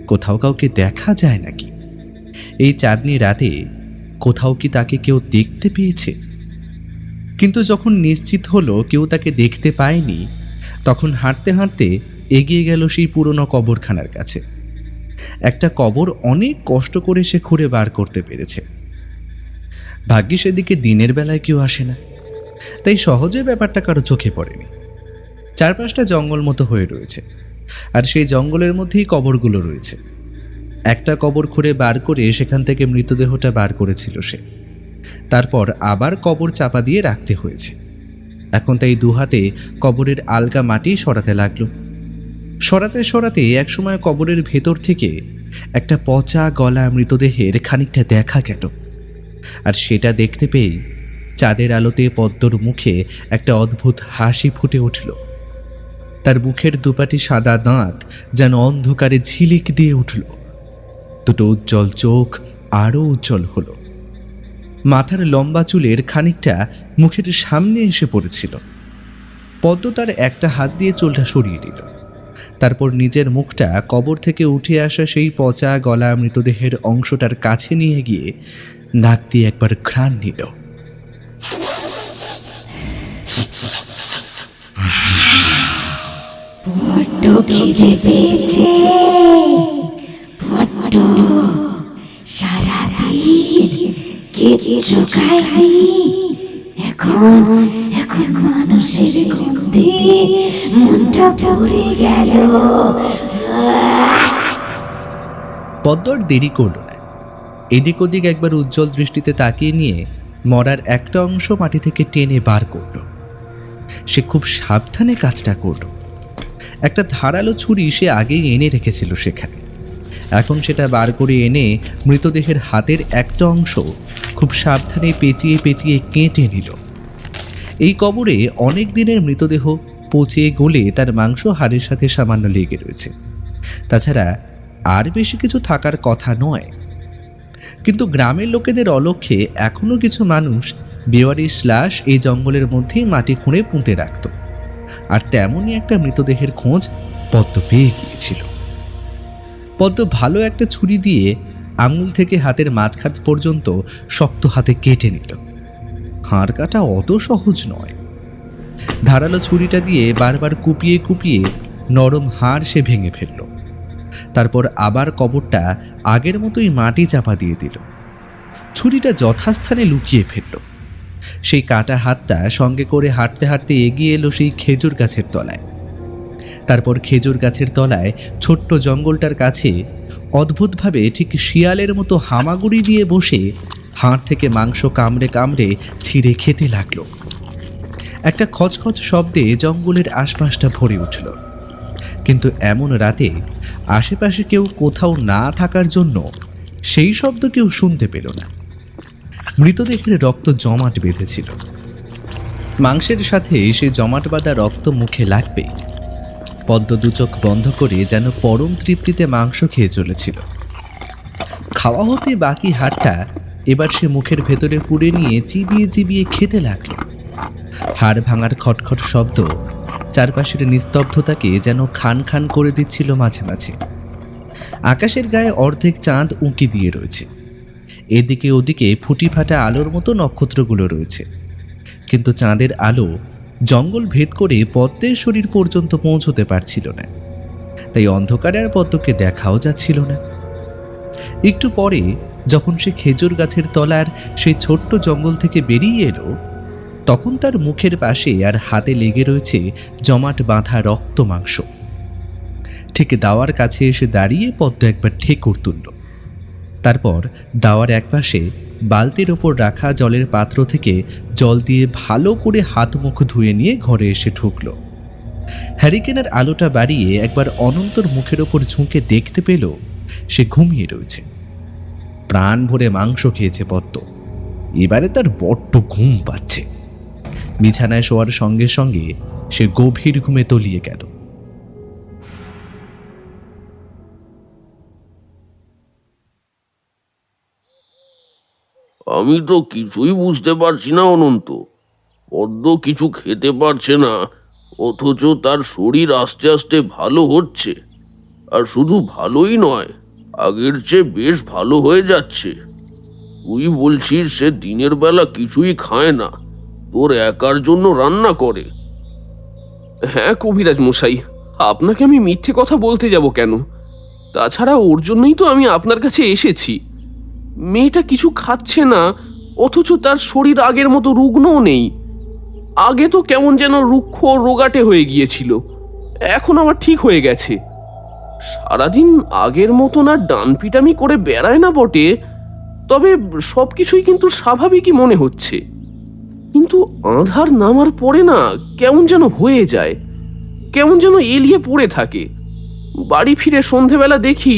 Speaker 6: কোথাও কাউকে দেখা যায় নাকি? এই চাঁদনি রাতে কোথাও কি তাকে কেউ দেখতে পেয়েছে? কিন্তু যখন নিশ্চিত হলো কেউ তাকে দেখতে পায়নি, তখন হাঁটতে হাঁটতে এগিয়ে গেল সেই পুরনো কবরখানার কাছে। একটা কবর অনেক কষ্ট করে সে খুঁড়ে বার করতে পেরেছে। ভাগ্যে সেদিকে দিনের বেলায় কেউ আসে না, তাই সহজে ব্যাপারটা কারো চোখে পড়েনি। চারপাশটা জঙ্গল মতো হয়ে রয়েছে, আর সেই জঙ্গলের মধ্যেই কবরগুলো রয়েছে। একটা কবর খুঁড়ে বার করে সেখান থেকে মৃতদেহটা বার করেছিল সে। তারপর আবার কবর চাপা দিয়ে রাখতে হয়েছে। এখন তাই দুহাতে কবরের আলগা মাটি সরাতে লাগলো। সরাতে সরাতে একসময় কবরের ভেতর থেকে একটা পচা গলা মৃতদেহের খানিকটা দেখা গেল। আর সেটা দেখতে পেয়ে চাঁদের আলোতে পদ্মর মুখে একটা অদ্ভুত হাসি ফুটে উঠল। তার মুখের দুপাটি সাদা দাঁত যেন অন্ধকারে ঝিলিক দিয়ে উঠল। দুটো উজ্জ্বল চোখ আরও উজ্জ্বল হলো। মাথার লম্বা চুলের খানিকটা মুখের সামনে এসে পড়েছিল। পদ্ম তার একটা হাত দিয়ে চুলটা সরিয়ে দিল। তারপর নিজের মুখটা কবর থেকে উঠে আসা সেই পচা গলা মৃতদেহের অংশটার কাছে নিয়ে গিয়ে নাক দিয়ে একবার ঘ্রাণ নিল।
Speaker 2: বড্ড খিদে পেয়েছে, বড্ড। সারাদিন কিচ্ছু খাইনি, এখন এখন মানুষের গন্ধে মনটা ভরে গেল।
Speaker 6: পদ্মর দেরি করল না। এদিক ওদিক একবার উজ্জ্বল দৃষ্টিতে তাকিয়ে নিয়ে মরার একটা অংশ মাটি থেকে টেনে বার করল। সে খুব সাবধানে কাজটা করল। একটা ধারালো ছুরি সে আগেই এনে রেখেছিল সেখানে। এখন সেটা বার করে এনে মৃতদেহের হাতের একটা অংশ খুব সাবধানে পেঁচিয়ে পেঁচিয়ে কেটে নিল। এই কবরে অনেক দিনের মৃতদেহ পচে গলে তার মাংস হাড়ের সাথে সামান্য লেগে রয়েছে। তাছাড়া আর বেশি কিছু থাকার কথা নয়। কিন্তু গ্রামের লোকেদের অলক্ষ্যে এখনও কিছু মানুষ বেওয়ারিশ লাশ এই জঙ্গলের মধ্যেই মাটি খুঁড়ে পুঁতে রাখত। আর তেমনই একটা মৃতদেহের খোঁজ পদ্ম পেয়ে গিয়েছিল। পদ্ম ভালো একটা ছুরি দিয়ে আঙুল থেকে হাতের মাঝখান পর্যন্ত শক্ত হাতে কেটে নিল। হাড় কাটা অত সহজ নয়। ধারালো ছুরিটা দিয়ে বারবার কুপিয়ে কুপিয়ে নরম হাড় সে ভেঙে ফেলল। তারপর আবার কবরটা আগের মতোই মাটি চাপা দিয়ে দিল। ছুরিটা যথাস্থানে লুকিয়ে ফেলল। সেই কাটা হাতটা সঙ্গে করে হাঁটতে হাঁটতে এগিয়ে এলো সেই খেজুর গাছের তলায়। তারপর খেজুর গাছের তলায় ছোট্ট জঙ্গলটার কাছে অদ্ভুতভাবে ঠিক শিয়ালের মতো হামাগুড়ি দিয়ে বসে হাড় থেকে মাংস কামড়ে কামড়ে ছিঁড়ে খেতে লাগলো। একটা খচখচ শব্দে জঙ্গলের আশপাশটা ভরে উঠল। কিন্তু এমন রাতে আশেপাশে কেউ কোথাও না থাকার জন্য সেই শব্দ কেউ শুনতে পেল না। মৃতদেহের রক্ত জমাট বেঁধেছিল। মাংসের সাথে সেই জমাট বাঁধা রক্ত মুখে লাগবেই। পদ্ম দু চোখ বন্ধ করে যেন পরম তৃপ্তিতে মাংস খেয়ে চলেছিল। খাওয়া হতে বাকি হাড়টা এবার সে মুখের ভেতরে পুড়ে নিয়ে চিবিয়ে চিবিয়ে খেতে লাগলো। হাড় ভাঙার খটখট শব্দ চারপাশের নিস্তব্ধতাকে যেন খান খান করে দিচ্ছিল মাঝে মাঝে। আকাশের গায়ে অর্ধেক চাঁদ উঁকি দিয়ে রয়েছে। এদিকে ওদিকে ফুটি ফাটা আলোর মতো নক্ষত্রগুলো রয়েছে, কিন্তু চাঁদের আলো জঙ্গল ভেদ করে পদ্মের শরীর পর্যন্ত পৌঁছতে পারছিল না। তাই অন্ধকারে আর পদ্মকে দেখাও যাচ্ছিল না। একটু পরে যখন সে খেজুর গাছের তলার সেই ছোট্ট জঙ্গল থেকে বেরিয়ে এলো, তখন তার মুখের পাশে আর হাতে লেগে রয়েছে জমাট বাঁধা রক্ত মাংস। ঠিক দাওয়ার কাছে এসে দাঁড়িয়ে পদ্ম একবার ঠেকুর তুলল। তারপর দাওয়ার একপাশে বালতির ওপর রাখা জলের পাত্র থেকে জল দিয়ে ভালো করে হাত মুখ ধুয়ে নিয়ে ঘরে এসে ঢুকল। হ্যারিকেনের আলোটা বাড়িয়ে একবার অনন্তর মুখের ওপর ঝুঁকে দেখতে পেল সে ঘুমিয়ে রয়েছে। প্রাণ ভরে মাংস খেয়েছে পদ্ম, এবারে তার বড্ড ঘুম পাচ্ছে। বিছানায় শোয়ার সঙ্গে সঙ্গে সে গভীর ঘুমে তলিয়ে গেল।
Speaker 8: আমি তো কিছুই বুঝতে পারছি না অনন্ত। পদ্ম কিছু খেতে পারছে না, অথচ তার শরীর আস্তে আস্তে ভালো হচ্ছে। আর শুধু ভালোই নয়, আগের চেয়ে বেশ ভালো হয়ে যাচ্ছে। তুই বলছিস সে দিনের বেলা কিছুই খায় না, তোর একার জন্য রান্না করে।
Speaker 3: হ্যাঁ কবিরাজ মশাই, আপনাকে আমি মিথ্যে কথা বলতে যাব কেন? তাছাড়া ওর জন্যই তো আমি আপনার কাছে এসেছি। মেয়েটা কিছু খাচ্ছে না, অথচ তার শরীর আগের মতো রুগ্নও নেই। আগে তো কেমন যেন রুক্ষ রোগাটে হয়ে গিয়েছিল, এখন আবার ঠিক হয়ে গেছে। সারাদিন আগের মতন আর ডান পিটামি করে বেড়ায় না বটে, তবে সবকিছুই কিন্তু স্বাভাবিকই মনে হচ্ছে। কিন্তু আঁধার নামার পরে না কেমন যেন হয়ে যায়, কেমন যেন এলিয়ে পড়ে থাকে। বাড়ি ফিরে সন্ধেবেলা দেখি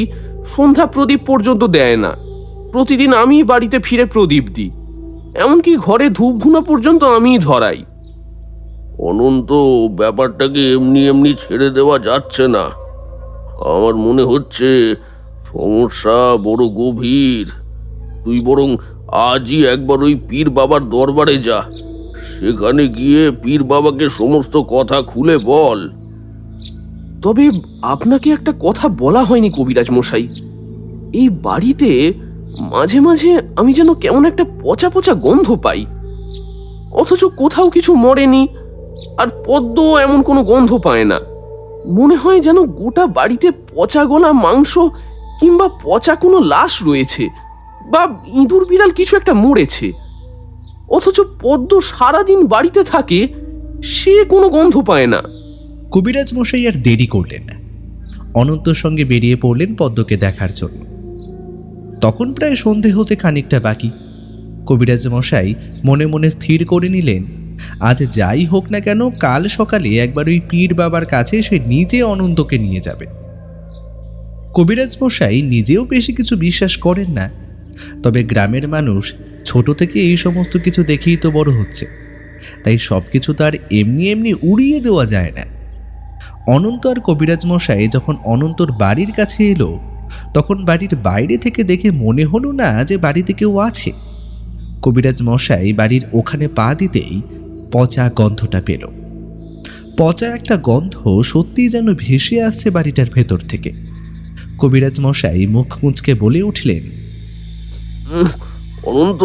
Speaker 3: সন্ধ্যা প্রদীপ পর্যন্ত দেয় না। প্রতিদিন আমি বাড়িতে ফিরে প্রদীপ দিই, এমনকি ঘরে ধূপধুনা পর্যন্ত আমিই ধরাই।
Speaker 8: অনন্ত, ব্যাপারটাকে এমনি এমনি ছেড়ে দেওয়া যাচ্ছে না। আমার মনে হচ্ছে সমস্যা বড় গভীর। তুই বরং আজই একবার ওই পীর বাবার দরবারে যা, সেখানে গিয়ে পীর বাবাকে সমস্ত কথা খুলে বল।
Speaker 3: তবে আপনাকে একটা কথা বলা হয়নি কবিরাজ মশাই। এই বাড়িতে মাঝে মাঝে আমি যেন কেমন একটা পচা পচা গন্ধ পাই, অথচ কোথাও কিছু মরেনি। আর পদ্ম এমন কোনো গন্ধ পায় না। মনে হয় যেন গোটা বাড়িতে পচা গলা মাংস কিংবা পচা কোনো লাশ রয়েছে, বা ইঁদুর বিড়াল কিছু একটা মরেছে। অথচ পদ্ম সারাদিন বাড়িতে থাকে, সে কোনো গন্ধ পায় না।
Speaker 6: কবিরাজ মশাই আর দেরি করলেন না, অনন্তর সঙ্গে বেরিয়ে পড়লেন পদ্মকে দেখার জন্য। তখন প্রায় সন্ধে হতে খানিকটা বাকি। কবিরাজ মশাই মনে মনে স্থির করে নিলেন, আজ যাই হোক না কেন কাল সকালে একবার ওই পীর বাবার কাছে সে নিজে অনন্তকে নিয়ে যাবে। কবিরাজ মশাই নিজেও বেশি কিছু বিশ্বাস করেন না, তবে গ্রামের মানুষ ছোট থেকে এই সমস্ত কিছু দেখেই তো বড় হচ্ছে, তাই সব কিছু তার এমনি এমনি উড়িয়ে দেওয়া যায় না। অনন্ত আর কবিরাজ মশাই যখন অনন্তর বাড়ির কাছে এলো, তখন বাড়ির বাইরে থেকে দেখে মনে হলো না যে বাড়িতে কেউ আছে। কবিরাজ মশাই বাড়ির ওখানে পা দিতেই পচা গন্ধটা পেল। পচা একটা গন্ধ সত্যিই যেন ভেসে আসছে বাড়িটার ভেতর থেকে। কবিরাজ মশাই মুখ মুচকে বলে উঠলেন,
Speaker 8: অনন্ত,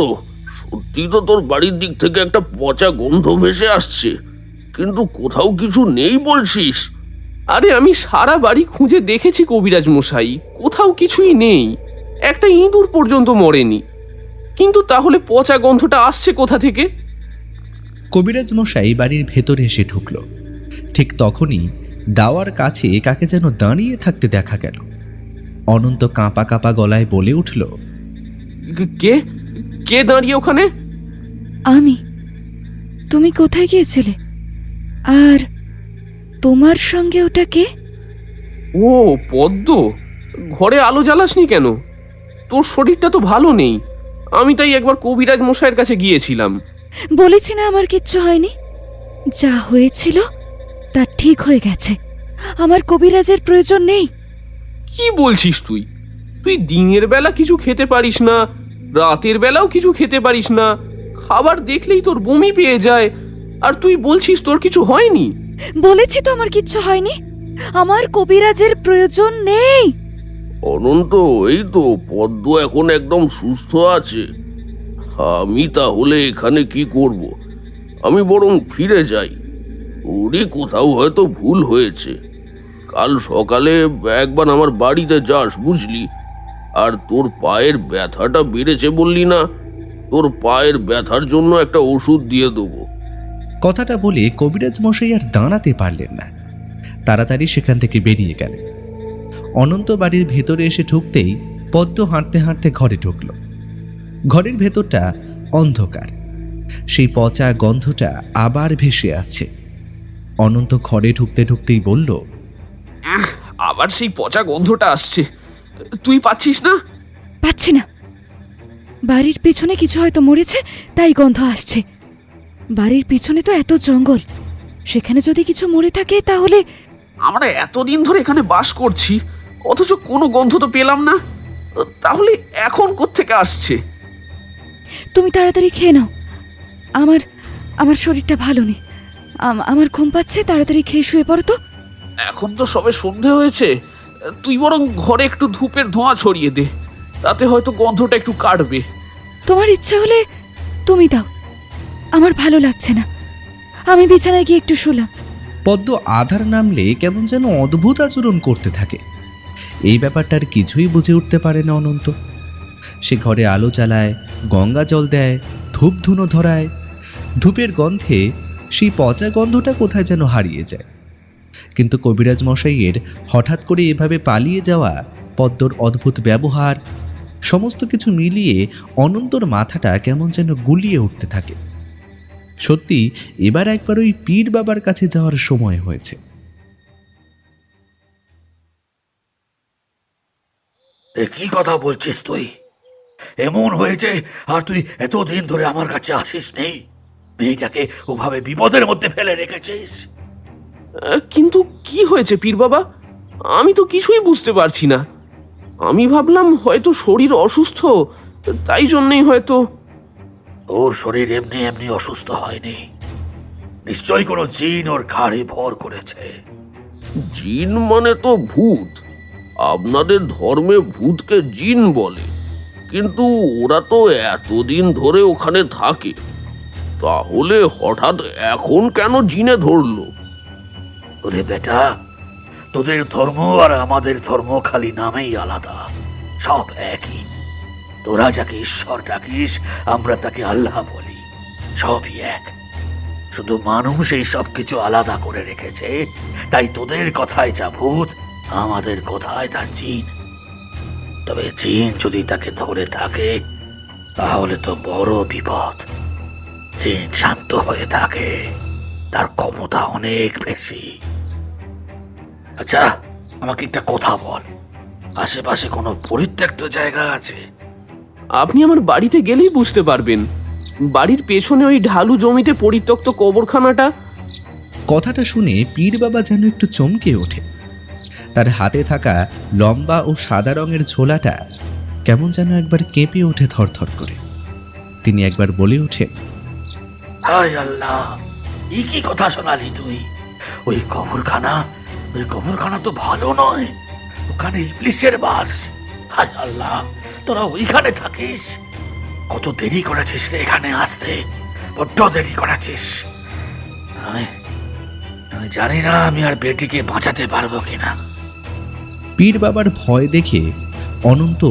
Speaker 8: সত্যি তো তোর বাড়ির দিক থেকে একটা পচা গন্ধ ভেসে আসছে, কিন্তু কোথাও কিছু নেই বলছিস।
Speaker 3: আরে আমি সারা বাড়ি খুঁজে দেখেছি কবিরাজ মশাই, কোথাও কিছুই নেই। একটা ইঁদুর পর্যন্ত মরেনি, কিন্তু তাহলে পচা গন্ধটা আসছে কোথা থেকে?
Speaker 6: কবিরাজ মশাই বাড়ির ভেতরে এসে ঢুকল। ঠিক তখনই দাওয়ার কাছে কাকে যেন দাঁড়িয়ে থাকতে দেখা গেল। অনন্ত কাঁপা কাঁপা গলায় বলে উঠল,
Speaker 3: কে কে দাঁড়িয়ে ওখানে?
Speaker 1: আমি। তুমি কোথায় গিয়েছিলে? আর তোমার সঙ্গে ওটা কে?
Speaker 3: ও পদ্ম, ঘরে আলো জ্বালাসনি কেন? তোর শরীরটা তো ভালো নেই, আমি তাই একবার কবিরাজ মশাইয়ের কাছে গিয়েছিলাম।
Speaker 1: বলেছি না আমার কিচ্ছু হয়নি। যা হয়েছিল তা ঠিক হয়ে গেছে। আমার কবিরাজের প্রয়োজন নেই।
Speaker 3: কি বলছিস তুই? তুই দিনের বেলা কিছু খেতে পারিস না, রাতের বেলাও কিছু খেতে পারিস না, খাবার দেখলেই তোর বমি পেয়ে যায়, আর তুই বলছিস তোর কিছু হয়নি?
Speaker 1: বলেছি তো আমার কিচ্ছু হয়নি। আমার কবিরাজের প্রয়োজন নেই।
Speaker 8: অনন্ত, এই তো পদ্ম এখন একদম সুস্থ আছে। আমি তাহলে এখানে কি করব? আমি বরং ফিরে যাই। ওরই কোথাও হয়তো ভুল হয়েছে। কাল সকালে একবার আমার বাড়িতে যাস, বুঝলি? আর তোর পায়ের ব্যথাটা বেড়েছে বললি না, তোর পায়ের ব্যথার জন্য একটা ওষুধ দিয়ে দেবো।
Speaker 6: কথাটা বলে কবিরাজ মশাই আর দাঁড়াতে পারলেন না, তাড়াতাড়ি সেখান থেকে বেরিয়ে গেলেন। অনন্ত বাড়ির ভেতরে এসে ঢুকতেই পদ্ম হাঁটতে হাঁটতে ঘরে ঢুকল। ঘরের ভেতরটা অন্ধকার, সেই পচা গন্ধটা আবার ভেসে আছে। অনন্ত ঘরে ঢুকতে ঢুকতেই বলল,
Speaker 3: আবার সেই পচা গন্ধটা আসছে। তুই পাচ্ছিস না?
Speaker 1: পাচ্ছি না। বাড়ির পিছনে কিছু হয়তো মরেছে, তাই গন্ধ আসছে। বাড়ির পিছনে তো এত জঙ্গল, সেখানে যদি কিছু মরে থাকে তাহলে।
Speaker 3: আমরা এতদিন ধরে এখানে বাস করছি, অথচ কোনো গন্ধ তো পেলাম না। তাহলে এখন কোত্থেকে আসছে?
Speaker 1: তুমি তাড়াতাড়ি খেয়ে নাও। আমার আমার শরীরটা ভালো নেই। আমার ঘুম পাচ্ছে, তাড়াতাড়ি খেয়ে শুয়ে পড়ো তো।
Speaker 3: এখন তো সবে সন্ধে হয়েছে। তুই বরং ঘরে একটু ধূপের ধোঁয়া ছড়িয়ে দে, তাতে হয়তো গন্ধটা একটু কাটবে।
Speaker 1: তোমার ইচ্ছা হলে তুমি দাও, আমার ভালো লাগছে না। আমি বিছানায় গিয়ে একটু শুলাম।
Speaker 6: পদ্ম আধার নামলে কেমন যেন অদ্ভুত আচরণ করতে থাকে। এই ব্যাপারটার কিছুই বুঝে উঠতে পারে না অনন্ত। সে ঘরে আলো জ্বালায়, গঙ্গা জল দেয়, ধূপ ধুনো ধরায়। ধূপের গন্ধে সেই পচা গন্ধটা কোথায় যেন হারিয়ে যায়। কিন্তু কবিরাজ মশাইয়ের হঠাৎ করে এভাবে পালিয়ে যাওয়া, পদ্মর অদ্ভুত ব্যবহার, সমস্ত কিছু মিলিয়ে অনন্তর মাথাটা কেমন যেন গুলিয়ে উঠতে থাকে। সত্যি এবার একবার ওই পীর বাবার কাছে যাওয়ার সময় হয়েছে।
Speaker 5: এ কি কথা বলছিস তুই? এমন হয়েছে আর তুই এতদিন ধরে আমার কাছে আসিস নেই? মেয়েটাকে ওভাবে বিপদের মধ্যে ফেলে রেখেছিস?
Speaker 3: কিন্তু কি হয়েছে পীর বাবা? আমি তো কিছুই বুঝতে পারছি না। আমি ভাবলাম হয়তো শরীর অসুস্থ, তাই জন্যই হয়তো।
Speaker 5: ওর শরীর এমনি এমনি অসুস্থ হয়নি। নিশ্চয়ই কোনো জিন ওর ঘাড়ে ভর করেছে।
Speaker 8: জিন মানে তো ভূত। আপনাদের ধর্মে ভূতকে জিন বলে, কিন্তু ওরা তো এতদিন ধরে ওখানে থাকে। তাহলে হঠাৎ এখন কেন জিনে ধরলো?
Speaker 5: ওরে বেটা, তোদের ধর্ম আর আমাদের ধর্ম খালি নামেই আলাদা, সব একই। তোরা যাকে ঈশ্বর ডাকিস, আমরা তাকে আল্লাহ বলি, সবই এক। শুধু মানুষ এই সব কিছু আলাদা করে রেখেছে। তাই তোদের কথায় যা ভূত, আমাদের কথায় তা জিন। তবে জিন যদি তাকে ধরে থাকে তাহলে তো বড় বিপদ। জিন শান্ত হয়ে থাকে, তার ক্ষমতা অনেক বেশি। আচ্ছা, আমাকে একটা কথা বল, আশেপাশে কোনো পরিত্যক্ত জায়গা আছে?
Speaker 3: আপনি আমার বাড়িতে গেলেই বুঝতে পারবেন। বাড়ির পেছনে ওই ঢালু জমিতে পরিত্যক্ত কবরখানাটা।
Speaker 6: কথাটা শুনে পীর বাবা যেন একটু চমকে ওঠে। তার হাতে থাকা লম্বা ও সাদা রঙের ঝোলাটা কেমন যেন একবার কেঁপে ওঠে থরথর করে। তিনি একবার বলে ওঠেন,
Speaker 5: হায় আল্লাহ, এই কি কথা শোনালি তুই? ওই কবরখানা তো ভালো নয়, ওখানে ইবলিসের বাস। হায় আল্লাহ, তোরা ওইখানে থাকিস? কত দেরি করেছিস রে এখানে আসতে, বড্ড দেরি করেছিস। আমি জানি না আমি আর বেটিকে বাঁচাতে পারবো কিনা।
Speaker 6: পীর বাবার ভয় দেখে অনন্ত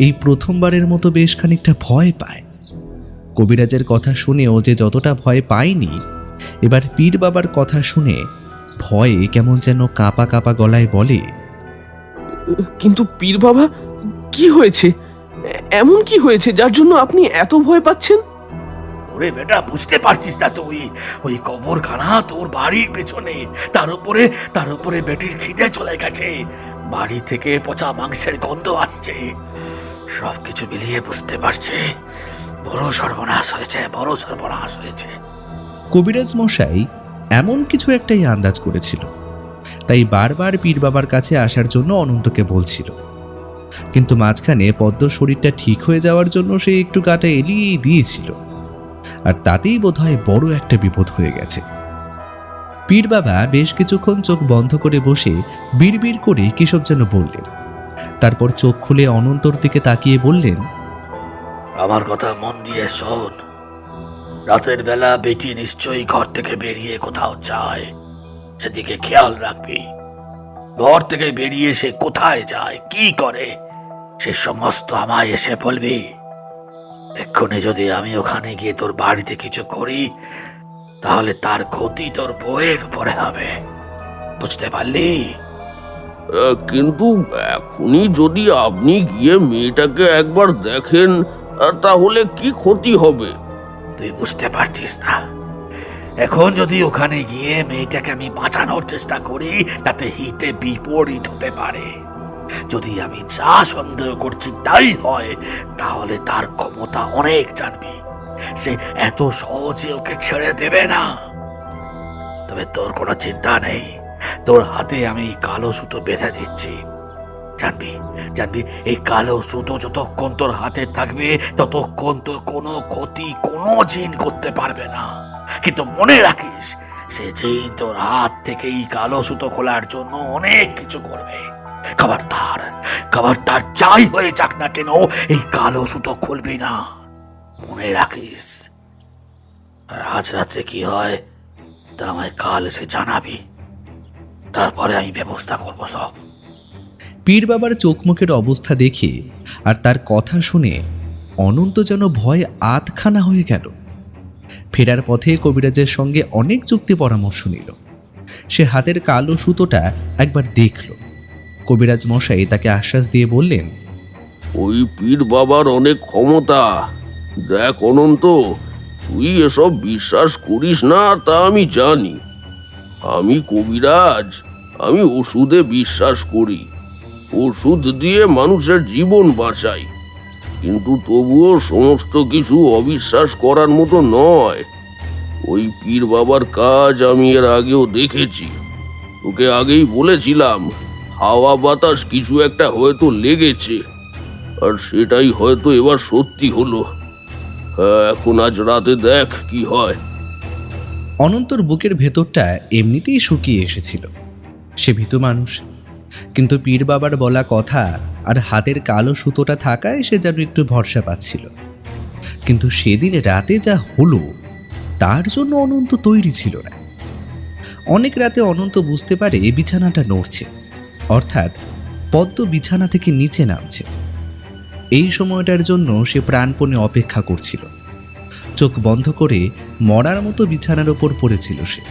Speaker 6: এই প্রথমবারের মতো বেশ খানিকটা ভয় পায়। কবিরাজের কথা শুনেও যে যতটা ভয় পায়নি, এবার পীর বাবার কথা শুনে ভয়ে কেমন যেন কাঁপা কাঁপা গলায় বলে,
Speaker 3: কিন্তু পীর বাবা, কি হয়েছে? এমন কি হয়েছে যার জন্য আপনি এত ভয় পাচ্ছেন?
Speaker 5: ওরে বেটা, বুঝতে পারছিস না তুই? ওই কবরখানা তোর বাড়ির পেছনে, তার উপরে বেটির খিদে চলে গেছে, বাড়ি থেকে পচা মাংসের গন্ধ আসছে। সবকিছু মিলিয়ে বুঝতে পারছে বড় সর্বনাশ হয়েছে, বড় সর্বনাশ হয়েছে।
Speaker 6: কবিরাজ মশাই এমন কিছু একটাই আন্দাজ করেছিল, তাই বারবার পীর বাবার কাছে আসার জন্য অনন্তকে বলছিল। কিন্তু মাঝখানে পদ্ম শরীরটা ঠিক হয়ে যাওয়ার জন্য সে একটু গাটা এলিয়েই দিয়েছিল, আর তাতেই বোধহয় বড় একটা বিপদ হয়ে গেছে। পীর বাবা বেশ কিছুক্ষণ চোখ বন্ধ করে বসে বিড়বিড় করে কিসব যেন বললেন। তারপর চোখ খুলে অনন্তর দিকে তাকিয়ে বললেন,
Speaker 5: আমার কথা মন দিয়ে শোন। রাতের বেলা বেটি নিশ্চয়ই ঘর থেকে বেরিয়ে কোথাও যায়, সেদিকে খেয়াল রাখবি। ঘর থেকে বেরিয়ে সে কোথায় যায়, কি করে, সে সমস্ত আমায় এসে বলবি। এক্ষুনি যদি আমি ওখানে গিয়ে তোর বাড়িতে কিছু করি, তাহলে তার ক্ষতি তোর বউয়ের উপরে হবে, বুঝতে পারলি?
Speaker 8: কিন্তু এখনই যদি আপনি গিয়ে মেয়েটাকে একবার দেখেন, তাহলে কি ক্ষতি হবে?
Speaker 5: তুই বুঝতে পারছিস না? এখন যদি ওখানে গিয়ে মেয়েটাকে আমি বাঁচানোর চেষ্টা করি, তাতে হিতে বিপরীত হতে পারে। যদি আমি যা সন্দেহ করছি তাই হয়, তাহলে তার ক্ষমতা অনেক জানবি। সে এত সহজে ওকে ছেড়ে দেবে না। তবে তোর কোনো চিন্তা নেই, তোর হাতে আমি কালো সুতো বেঁধে দিচ্ছি। জানবি জানবি এই কালো সুতো যতক্ষণ তোর হাতে থাকবে, ততক্ষণ তোর কোনো ক্ষতি কোনো জিন করতে পারবে না। কিন্তু মনে রাখিস, সে জিন তোর হাত থেকে এই কালো সুতো খোলার জন্য অনেক কিছু করবে। খবরদার যাই হয়ে যাক না কেন, এই কালো সুতো খুলবি না, মনে রাখিস। আর আজ রাত্রে কি হয় তা আমায় কাল এসে জানাবি, তারপরে আমি ব্যবস্থা করবো সব।
Speaker 6: পীর বাবার চোখ মুখের অবস্থা দেখে আর তার কথা শুনে অনন্ত যেন ভয়ে আধখানা হয়ে গেল। ফেরার পথে কবিরাজের সঙ্গে অনেক যুক্তি পরামর্শ নিল। সে হাতের কালো সুতোটা একবার দেখল। কবিরাজ মশাই তাকে আশ্বাস দিয়ে বললেন,
Speaker 8: ওই পীর বাবার অনেক ক্ষমতা। দেখ অনন্ত, তুই এসব বিশ্বাস করিস না তা আমি জানি। আমি কবিরাজ, আমি ওষুধে বিশ্বাস করি, ওষুধ দিয়ে মানুষের জীবন বাঁচাই। কিন্তু তবুও সমস্ত কিছু অবিশ্বাস করার মতো নয়। ওই পীর বাবার কাজ আমি এর আগেও দেখেছি। তোকে আগেই বলেছিলাম, হাওয়া বাতাস কিছু একটা হয়তো লেগেছে, আর সেটাই হয়তো এবার সত্যি হলো। হ্যাঁ, এখন আজ রাতে দেখ কি হয়।
Speaker 6: অনন্তর বুকের ভেতরটা এমনিতেই শুকিয়ে এসেছিল। সে ভীতু মানুষ, কিন্তু পীর বাবার বলা কথা আর হাতের কালো সুতোটা থাকায় সে যেন একটু ভরসা পাচ্ছিল। কিন্তু সেদিন রাতে যা হলো তার জন্য অনন্ত তৈরি ছিল না। অনেক রাতে অনন্ত বুঝতে পারে বিছানাটা নড়ছে, অর্থাৎ পদ্ম বিছানা থেকে নিচে নামছে। এই সময়টার জন্য সে প্রাণপণে অপেক্ষা করছিল। চোখ বন্ধ করে মরার মতো বিছানার ওপর পড়েছিল সে।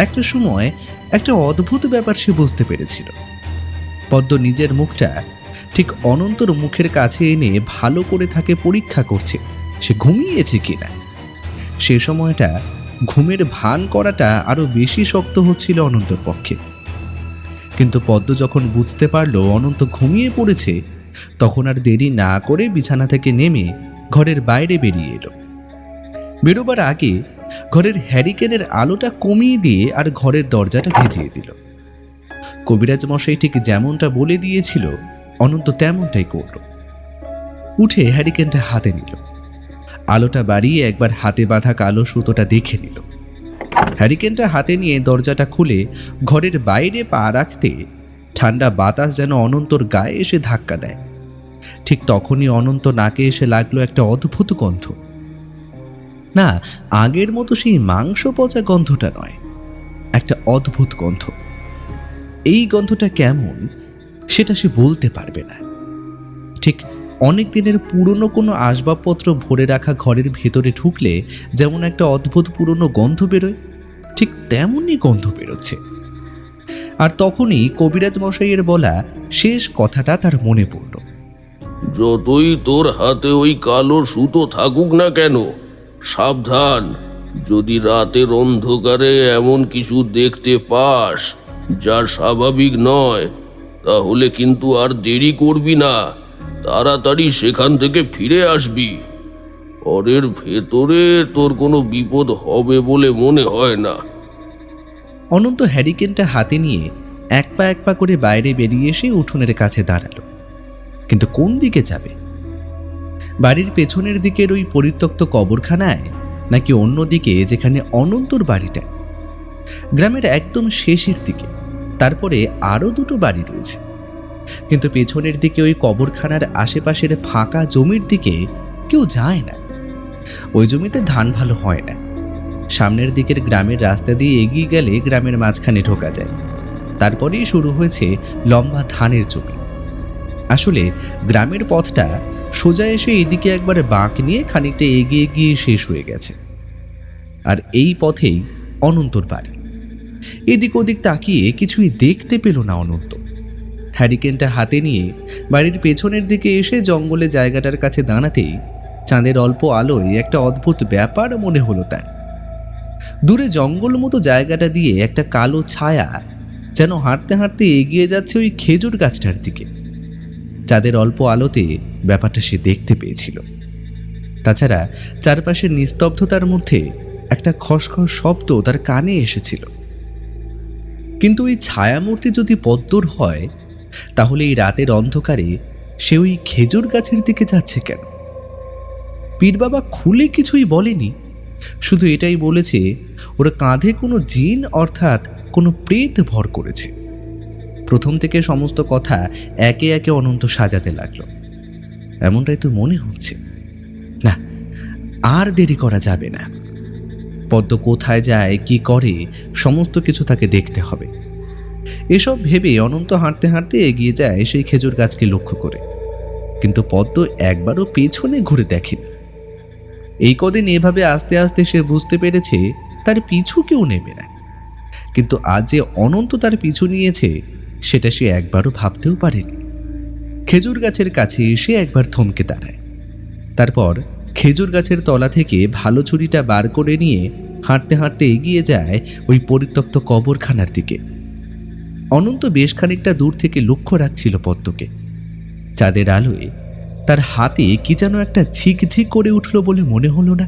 Speaker 6: একটা সময় একটা অদ্ভুত ব্যাপার সে বুঝতে পেরেছিল। পদ্ম নিজের মুখটা ঠিক অনন্তর মুখের কাছে এনে ভালো করে তাকে পরীক্ষা করছে সে ঘুমিয়েছে কিনা। সে সময়টা ঘুমের ভান করাটা আরো বেশি শক্ত হচ্ছিল অনন্তর পক্ষে। কিন্তু পদ্ম যখন বুঝতে পারল অনন্ত ঘুমিয়ে পড়েছে, তখন আর দেরি না করে বিছানা থেকে নেমে ঘরের বাইরে বেরিয়ে এলো। বেরোবার আগে ঘরের হ্যারিকেনের আলোটা কমিয়ে দিয়ে আর ঘরের দরজাটা ভেজিয়ে দিল। কবিরাজ মশাই ঠিক যেমনটা বলে দিয়েছিল অনন্ত তেমনটাই করল। উঠে হ্যারিকেনটা হাতে নিল, আলোটা বাড়িয়ে একবার হাতে বাঁধা কালো সুতোটা দেখে নিল। হ্যারিকেনটা হাতে নিয়ে দরজাটা খুলে ঘরের বাইরে পা রাখতে ঠান্ডা বাতাস যেন অনন্তর গায়ে এসে ধাক্কা দেয়। ঠিক তখনই অনন্ত নাকে এসে লাগলো একটা অদ্ভুত গন্ধ। না, আগের মতো সেই মাংস পচা গন্ধটা নয়, একটা অদ্ভুত গন্ধ। এই গন্ধটা কেমন সেটা সে বলতে পারবে না। ঠিক অনেক দিনের পুরনো কোনো আসবাবপত্র ভরে রাখা ঘরের ভেতরে ঢুকলে যেমন একটা অদ্ভুত পুরনো গন্ধ বেরোয়, ঠিক তেমনই গন্ধ বেরোচ্ছে। আর তখনই কবিরাজ মশাইয়ের বলা শেষ কথাটা তার মনে পড়ল।
Speaker 8: যতই তোর হাতে ওই কালো সুতো থাকুক না কেন, সাবধান, যদি রাতের অন্ধকারে এমন কিছু দেখতে পাস যা স্বাভাবিক নয়, তাহলে কিন্তু আর দেরি করবি না, তাড়াতাড়ি সেখান থেকে ফিরে আসবি। ঘরের ভেতরে তোর কোনো বিপদ হবে বলে মনে হয় না।
Speaker 6: অনন্ত হ্যারিকেনটা হাতে নিয়ে এক পা করে বাইরে বেরিয়ে এসে উঠোনের কাছে দাঁড়ালো। কিন্তু কোন দিকে যাবে? বাড়ির পেছনের দিকের ওই পরিত্যক্ত কবরখানায়, নাকি অন্যদিকে যেখানে অনন্তর বাড়িটা? গ্রামের একদম শেষের দিকে তারপরে আরও দুটো বাড়ি রয়েছে, কিন্তু পেছনের দিকে ওই কবরখানার আশেপাশের ফাঁকা জমির দিকে কেউ যায় না। ওই জমিতে ধান ভালো হয় না। সামনের দিকের গ্রামের রাস্তা দিয়ে এগিয়ে গেলে গ্রামের মাঝখানে ঢোকা যায়, তারপরেই শুরু হয়েছে লম্বা ধানের জমি। আসলে গ্রামের পথটা সোজা এসে এদিকে একবার বাঁক নিয়ে খানিকটা এগিয়ে গিয়ে শেষ হয়ে গেছে। আর এই পথেই অনন্তর বাড়ি। এদিক ওদিক তাকিয়ে কিছুই দেখতে পেল না অনন্ত। হ্যারিকেনটা হাতে নিয়ে বাড়ির পেছনের দিকে এসে জঙ্গলে জায়গাটার কাছে দাঁড়াতেই চাঁদের অল্প আলোয় একটা অদ্ভুত ব্যাপার মনে হলো তার। দূরে জঙ্গল মতো জায়গাটা দিয়ে একটা কালো ছায়া যেন হাঁটতে হাঁটতে এগিয়ে যাচ্ছে ওই খেজুর গাছটার দিকে। চাঁদের অল্প আলোতে ব্যাপারটা সে দেখতে পেয়েছিল। তাছাড়া চারপাশের নিস্তব্ধতার মধ্যে একটা খসখস শব্দ তার কানে এসেছিল। কিন্তু ওই ছায়ামূর্তি যদি পদ্মর হয়, তাহলে এই রাতের অন্ধকারে সে ওই খেজুর গাছের দিকে যাচ্ছে কেন? পীর বাবা খুলে কিছুই বলেনি, শুধু এটাই বলেছে ওরা কাঁধে কোনো জিন অর্থাৎ কোনো প্রেত ভর করেছে। প্রথম থেকে সমস্ত কথা একে একে অনন্ত সাজাতে লাগলো। এমনটাই তো মনে হচ্ছে। না, আর দেরি করা যাবে না। পদ্ম কোথায় যায়, কি করে, সমস্ত কিছু তাকে দেখতে হবে। এসব ভেবে অনন্ত হাঁটতে হাঁটতে এগিয়ে যায় সেই খেজুর গাছকে লক্ষ্য করে। কিন্তু পদ্ম একবারও পেছনে ঘুরে দেখেনি। এই কদিন এভাবে আস্তে আস্তে সে বুঝতে পেরেছে তার পিছু কেউ নেবে না। কিন্তু আজ যে অনন্ত তার পিছু নিয়েছে সেটা সে একবারও ভাবতেও পারেনি। খেজুর গাছের কাছে এসে একবার থমকে দাঁড়ায়। তারপর খেজুর গাছের তলা থেকে ভালো ছুরিটা বার করে নিয়ে হাঁটতে হাঁটতে এগিয়ে যায় ওই পরিত্যক্ত কবরখানার দিকে। অনন্ত বেশ খানিকটা দূর থেকে লক্ষ্য রাখছিল পদ্মকে। চাঁদের আলোয় তার হাতে কি যেন একটা ঝিকঝিক করে উঠল বলে মনে হলো না?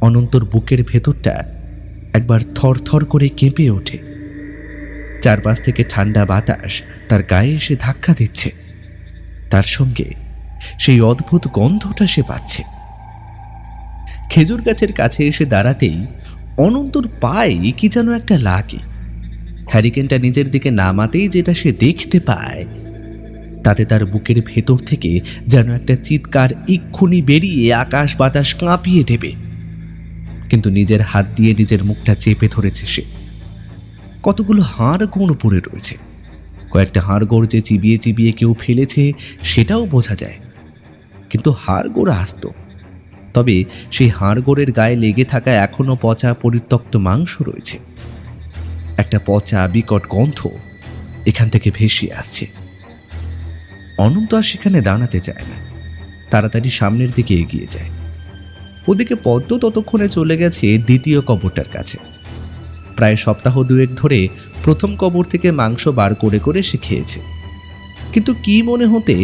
Speaker 6: অনন্তর বুকের ভেতরটা একবার থরথর করে কেঁপে ওঠে। চারপাশ থেকে ঠান্ডা বাতাস তার গায়ে এসে ধাক্কা দিচ্ছে। তার সঙ্গে সেই অদ্ভুত গন্ধটা সে পাচ্ছে। খেজুর গাছের কাছে এসে দাঁড়াতেই অনন্তর পায়ে কি যেন একটা লাগে। হ্যারিকেনটা নিজের দিকে নামাতেই যেটা সে দেখতে পায়, তাতে তার বুকের ভেতর থেকে যেন একটা চিৎকার এক্ষুনি বেরিয়ে আকাশ বাতাস কাঁপিয়ে দেবে। কিন্তু নিজের হাত দিয়ে নিজের মুখটা চেপে ধরেছে সে। কতগুলো হাড় গোড় পড়ে রয়েছে। কয়েকটা হাড় গোড় যে চিবিয়ে চিবিয়ে কেউ ফেলেছে সেটাও বোঝা যায়, কিন্তু হাড় গোড় আস্ত। তবে সেই হাড় গোড়ের গায়ে লেগে থাকা এখনো পচা পরিত্যক্ত মাংস রয়েছে। একটা পচা বিকট গন্ধ এখান থেকে ভেসে আসছে। অনন্ত আর সেখানে দাঁড়াতে চায় না, তাড়াতাড়ি সামনের দিকে এগিয়ে যায়। ওদিকে পদ্ম ততক্ষণে চলে গেছে দ্বিতীয় কবরটার কাছে। প্রায় সপ্তাহ দুয়েক ধরে প্রথম কবর থেকে মাংস বার করে করে সে খেয়েছে, কিন্তু কি মনে হতে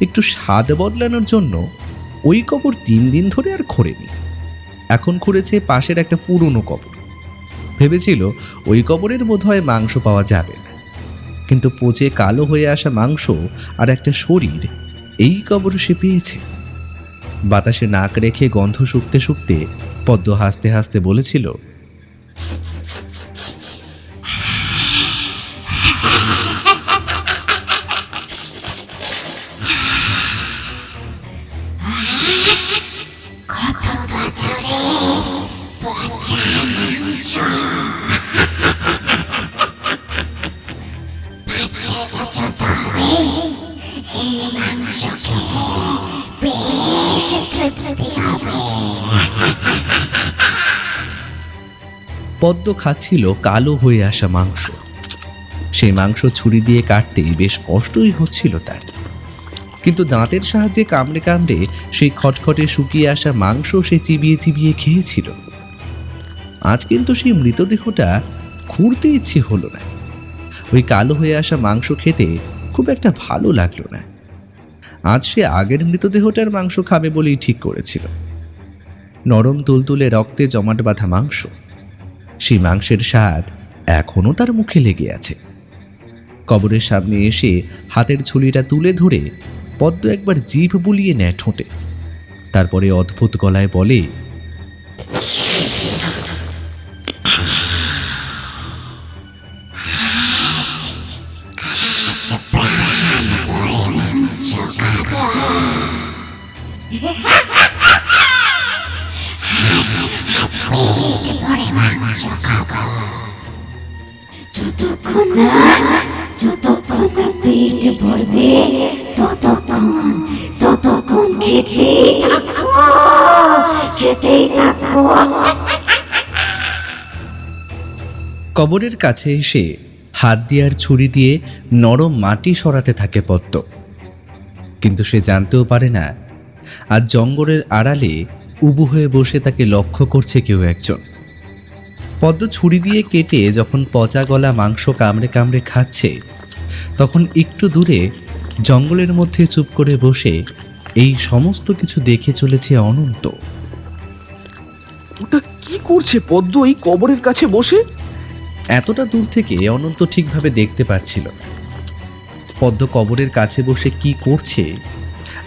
Speaker 6: একটু স্বাদ বদলানোর জন্য ওই কবর 3 দিন ধরে আর খোঁড়েনি। এখন খুঁড়েছে পাশের একটা পুরনো কবর। ভেবেছিল ওই কবরের বোধহয় মাংস পাওয়া যাবে না, কিন্তু পচে কালো হয়ে আসা মাংস আর একটা শরীর এই কবর সে পেয়েছে। বাতাসে নাক রেখে গন্ধ শুকতে শুকতে পদ্ম হাসতে হাসতে বলেছিল,
Speaker 2: কত বছরে পচা মাংস, 5-6 বছর ধরে এই মাংস খেয়ে বেশ তৃপ্তি হবে।
Speaker 6: পদ্ম খাচ্ছিল কালো হয়ে আসা মাংস। সেই মাংস ছুরি দিয়ে কাটতেই বেশ কষ্টই হচ্ছিল তার, কিন্তু দাঁতের সাহায্যে কামড়ে কামড়ে সেই খটখটে শুকিয়ে আসা মাংস সে চিবিয়ে চিবিয়ে খেয়েছিল। আজ কিন্তু সেই মৃতদেহটা খুঁড়তে ইচ্ছে হলো না। ওই কালো হয়ে আসা মাংস খেতে খুব একটা ভালো লাগলো না। আজ সে আগের মৃতদেহটার মাংস খাবে বলেই ঠিক করেছিল। নরম তুলতুলে রক্তে জমাট বাঁধা মাংস। সেই মাংসের স্বাদ এখনও তার মুখে লেগে আছে। কবরের সামনে এসে হাতের ছুরিটা তুলে ধরে পদ্ম একবার জিভ বুলিয়ে নেয় ঠোঁটে। তারপরে অদ্ভুত গলায় বলে,
Speaker 2: যতক্ষণ না পেট ভরবে ততক্ষণ খেতেই থাকবো।
Speaker 6: কবরের কাছে এসে হাত দিয়ে আর ছুরি দিয়ে নরম মাটি সরাতে থাকে পদ্ম। কিন্তু সে জানতেও পারে না আজ জঙ্গলের আড়ালে উবু হয়ে বসে তাকে লক্ষ্য করছে কেউ একজন। পদ্ম ছুরি দিয়ে কেটে যখন পচা গলা মাংস কামড়ে কামড়ে খাচ্ছে, তখন একটু দূরে জঙ্গলের মধ্যে চুপ করে বসে এই সমস্ত কিছু দেখে চলেছে অনন্ত।
Speaker 3: ওটা কি করছে পদ্ম এই কবরের কাছে বসে?
Speaker 6: এতটা দূর থেকে অনন্ত ঠিকভাবে দেখতে পাচ্ছিল না। পদ্ম কবরের কাছে বসে কি করছে?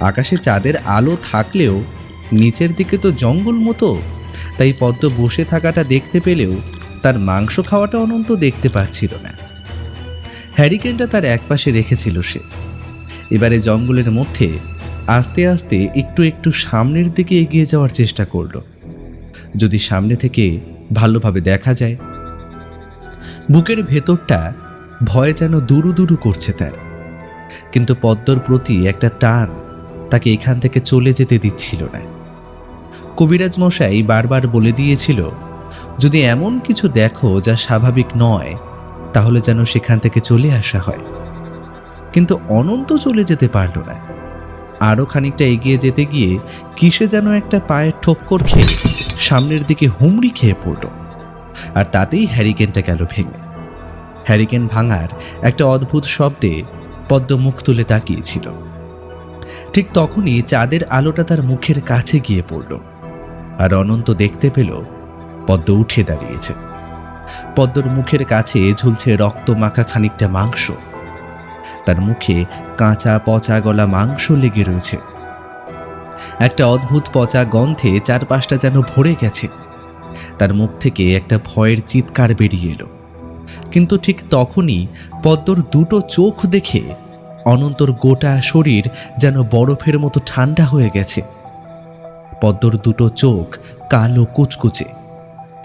Speaker 6: আকাশে চাঁদের আলো থাকলেও নিচের দিকে তো জঙ্গল মতো, তাই পদ্ম বসে থাকাটা দেখতে পেলেও তার মাংস খাওয়াটা অনন্ত দেখতে পাচ্ছিল না। হ্যারিকেনটা তার একপাশে রেখেছিল সে। এবারে জঙ্গলের মধ্যে আস্তে আস্তে একটু একটু সামনের দিকে এগিয়ে যাওয়ার চেষ্টা করল, যদি সামনে থেকে ভালোভাবে দেখা যায়। বুকের ভেতরটা ভয় যেন দুরু দুরু করছে তার, কিন্তু পদ্মর প্রতি একটা টান তাকে এখান থেকে চলে যেতে দিচ্ছিল না। কবিরাজ মশাই বারবার বলে দিয়েছিল, যদি এমন কিছু দেখো যা স্বাভাবিক নয় তাহলে যেন সেখান থেকে চলে আসা হয়। কিন্তু অনন্ত চলে যেতে পারল না। আরও খানিকটা এগিয়ে যেতে গিয়ে কিসে যেন একটা পায়ের ঠক্কর খেয়ে সামনের দিকে হুমড়ি খেয়ে পড়ল, আর তাতেই হ্যারিকেনটা গেল ভেঙে। হ্যারিকেন ভাঙার একটা অদ্ভুত শব্দে পদ্ম মুখ তুলে তাকিয়েছিল। ঠিক তখনই চাঁদের আলোটা তার মুখের কাছে গিয়ে পড়ল, আর অনন্ত দেখতে পেল পদ্ম উঠে দাঁড়িয়েছে। পদ্মর মুখের কাছে ঝুলছে রক্ত মাখা খানিকটা মাংস। তার মুখে কাঁচা পচা গলা মাংস লেগে রয়েছে। একটা অদ্ভুত পচা গন্ধে চারপাশটা যেন ভরে গেছে। তার মুখ থেকে একটা ভয়ের চিৎকার বেরিয়ে এলো। কিন্তু ঠিক তখনই পদ্মর দুটো চোখ দেখে অনন্তর গোটা শরীর যেন বরফের মতো ঠান্ডা হয়ে গেছে। পদ্মর দুটো চোখ কালো কুচকুচে,